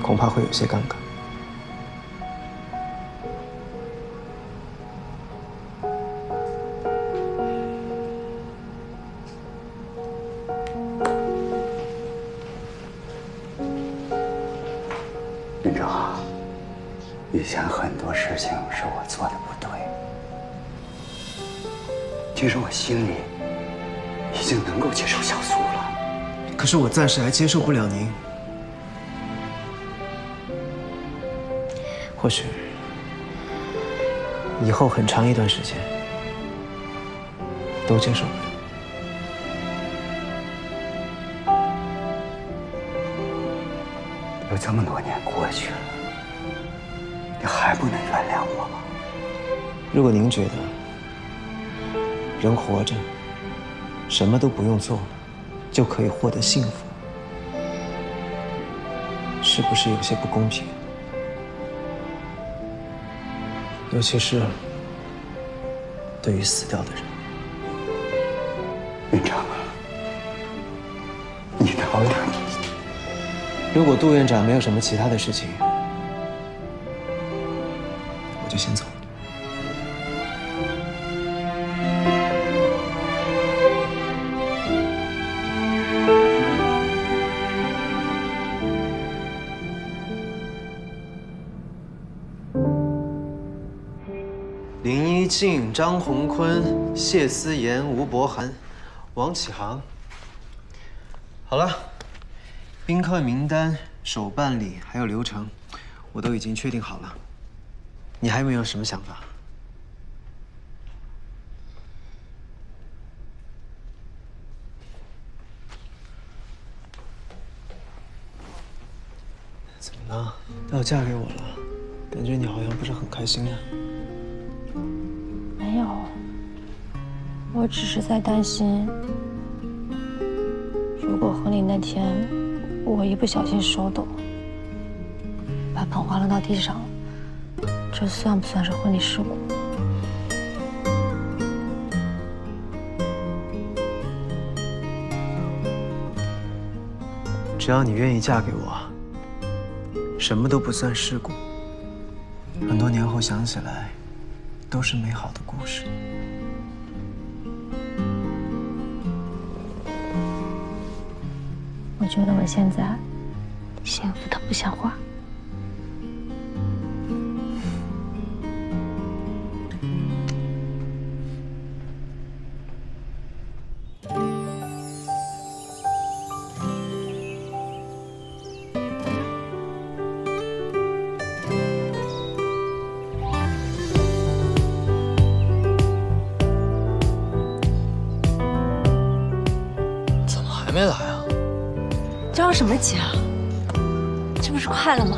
Speaker 13: 恐怕会有些尴尬。
Speaker 6: 院长，以前很多事情是我做的不对，其实我心里已经能够接受小苏了。
Speaker 13: 可是我暂时还接受不了您。或许以后很长一段时间都接受不了。
Speaker 6: 都这么多年过去了，你还不能原谅我吗？
Speaker 13: 如果您觉得人活着什么都不用做就可以获得幸福，是不是有些不公平？尤其是对于死掉的人。
Speaker 6: 院长，你的好了。
Speaker 13: 如果杜院长没有什么其他的事情，我就先走了。林一静、张宏坤、谢思言、吴伯涵、王启航。好了。宾客名单、手办礼还有流程，我都已经确定好了。你还有没有什么想法？怎么了？要嫁给我了？感觉你好像不是很开心呀。
Speaker 2: 没有，我只是在担心，如果婚礼那天我一不小心手抖，把捧花扔到地上，这算不算是婚礼事故？
Speaker 13: 只要你愿意嫁给我，什么都不算事故。很多年后想起来，都是美好的故事。
Speaker 2: 我觉得我现在幸福的不像话。
Speaker 11: 怎么还没来啊？
Speaker 2: 着什么急啊？这不是快了吗？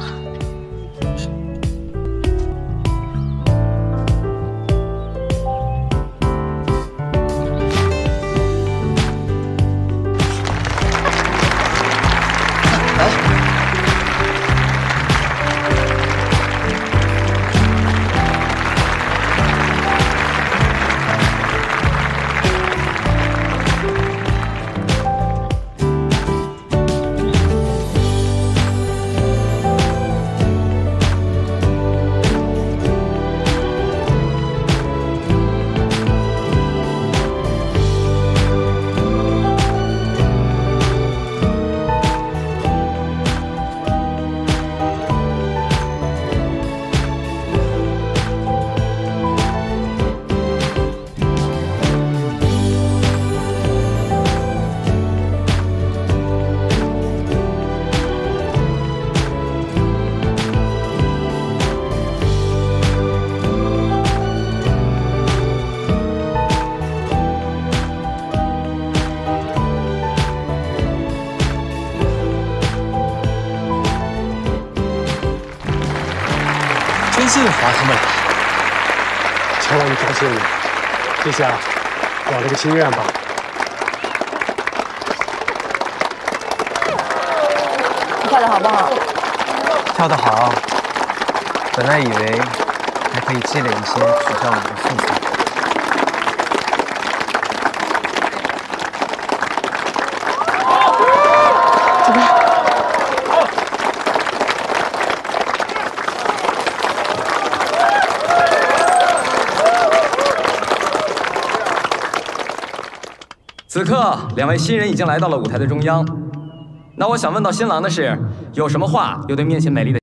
Speaker 13: 划他们了。
Speaker 1: 乔王，你高兴了，这下了了个心愿吧。
Speaker 2: 你跳的好不好？
Speaker 13: 跳得好。本来以为还可以积累一些取笑你的素材。
Speaker 2: 走吧。
Speaker 4: 此刻，两位新人已经来到了舞台的中央。那我想问到新郎的是，有什么话要对面前美丽的？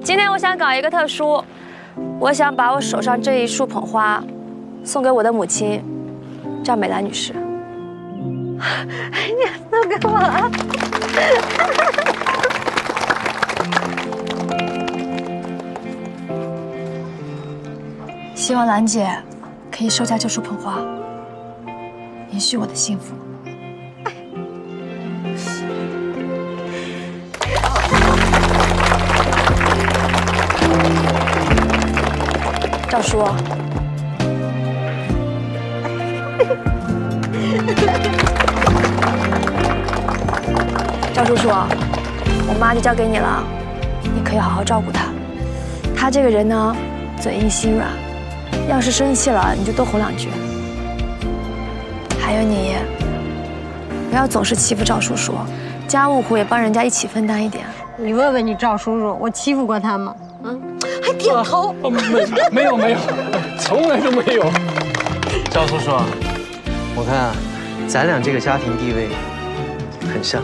Speaker 2: 今天我想搞一个特殊，我想把我手上这一束捧花送给我的母亲，赵美兰女士。
Speaker 21: 你送给我。
Speaker 2: 希望兰姐可以收下这束捧花，延续我的幸福。赵叔，赵叔叔，我妈就交给你了，你可以好好照顾她。她这个人呢，嘴硬心软，要是生气了你就多吼2句。还有你，不要总是欺负赵叔叔，家务活也帮人家一起分担一点。
Speaker 17: 你问问你赵叔叔，我欺负过他吗？还点头。
Speaker 1: 没有，从来都没有。
Speaker 13: 赵叔叔，我看啊，咱俩这个家庭地位很像。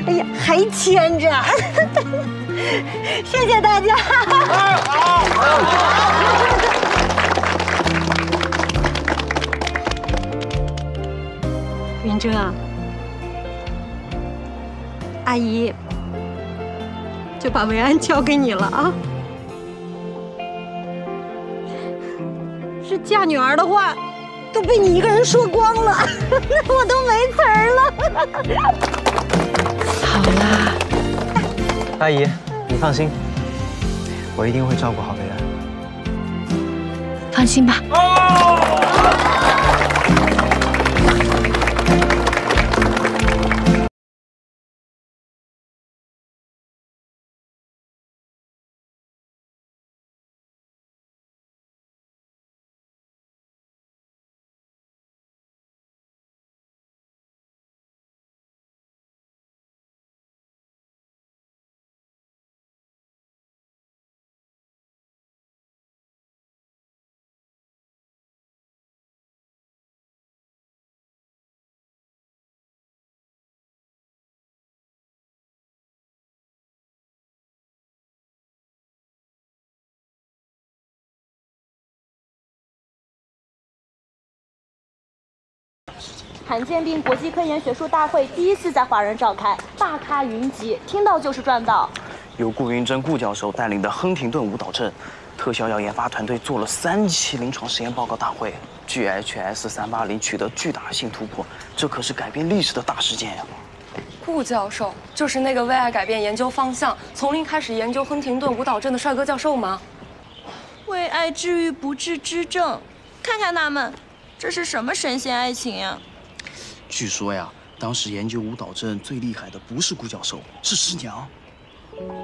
Speaker 17: 哎呀，还牵着，谢谢大家。云珍啊，阿姨就把维安交给你了啊。这嫁女儿的话都被你一个人说光了，我都没词儿了。
Speaker 2: 好啦，
Speaker 13: 阿姨，你放心，我一定会照顾好维安。
Speaker 2: 放心吧。
Speaker 5: 罕见病国际科研学术大会第1次在华人召开，大咖云集，听到就是赚到。
Speaker 18: 由顾云珍顾教授带领的亨廷顿舞蹈症特效药研发团队做了3期临床实验报告大会 ，GHS380取得巨大性突破，这可是改变历史的大事件呀！
Speaker 19: 顾教授就是那个为爱改变研究方向，从零开始研究亨廷顿舞蹈症的帅哥教授吗？
Speaker 5: 为爱治愈不治之症，看看他们，这是什么神仙爱情呀？
Speaker 18: 据说呀，当时研究舞蹈症最厉害的不是顾教授，是师娘。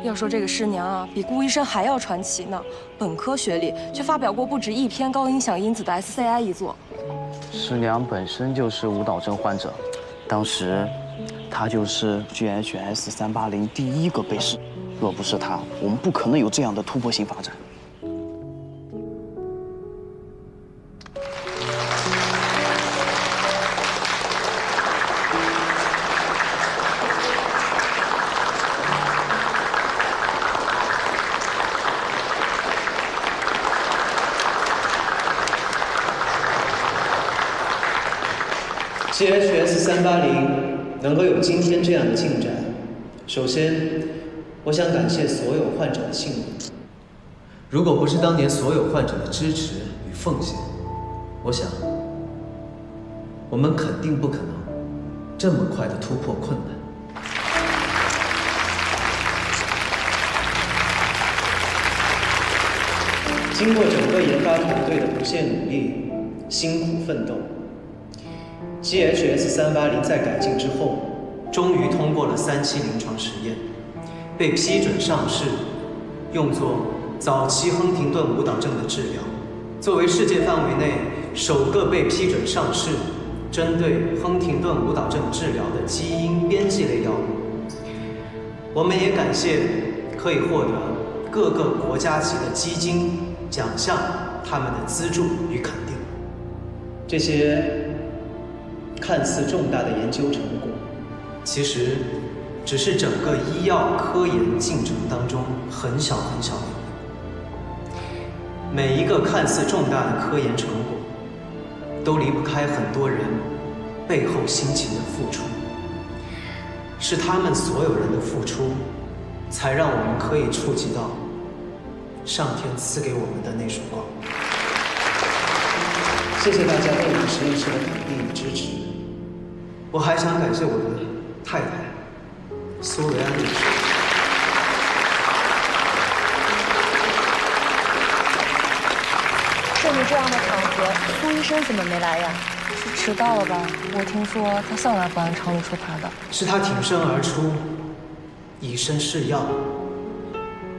Speaker 19: 要说这个师娘啊，比顾医生还要传奇呢。本科学历却发表过不止1篇高影响因子的 SCI 遗作。
Speaker 18: 师娘本身就是舞蹈症患者，当时她就是 GHS380第1个被试。若不是她，我们不可能有这样的突破性发展。
Speaker 13: GHS380能够有今天这样的进展，首先，我想感谢所有患者的信任。如果不是当年所有患者的支持与奉献，我想，我们肯定不可能这么快的突破困难。经过整个研发团队的不懈努力、辛苦奋斗。GHS380在改进之后，终于通过了3期临床实验，被批准上市，用作早期亨廷顿舞蹈症的治疗。作为世界范围内首个被批准上市、针对亨廷顿舞蹈症治疗的基因编辑类药物，我们也感谢可以获得各个国家级的基金、奖项他们的资助与肯定。这些看似重大的研究成果，其实只是整个医药科研进程当中很小的一步。每一个看似重大的科研成果，都离不开很多人背后辛勤的付出。是他们所有人的付出，才让我们可以触及到上天赐给我们的那束光。谢谢大家对我们实验室的肯定与支持。我还想感谢我的太太苏维安女士。
Speaker 2: 这
Speaker 19: 这么重要的场合，苏医生怎么没来呀？是迟到了吧？我听说他向来不按常理出牌的。
Speaker 13: 是他挺身而出，以身试药，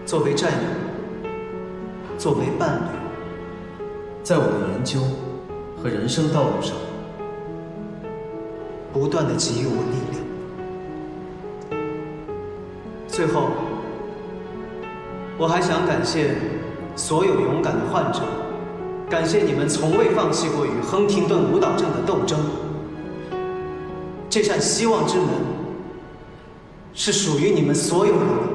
Speaker 13: 作为战友，作为伴侣，在我的研究和人生道路上，不断地给予我力量。最后，我还想感谢所有勇敢的患者，感谢你们从未放弃过与亨廷顿舞蹈症的斗争。这扇希望之门是属于你们所有人的。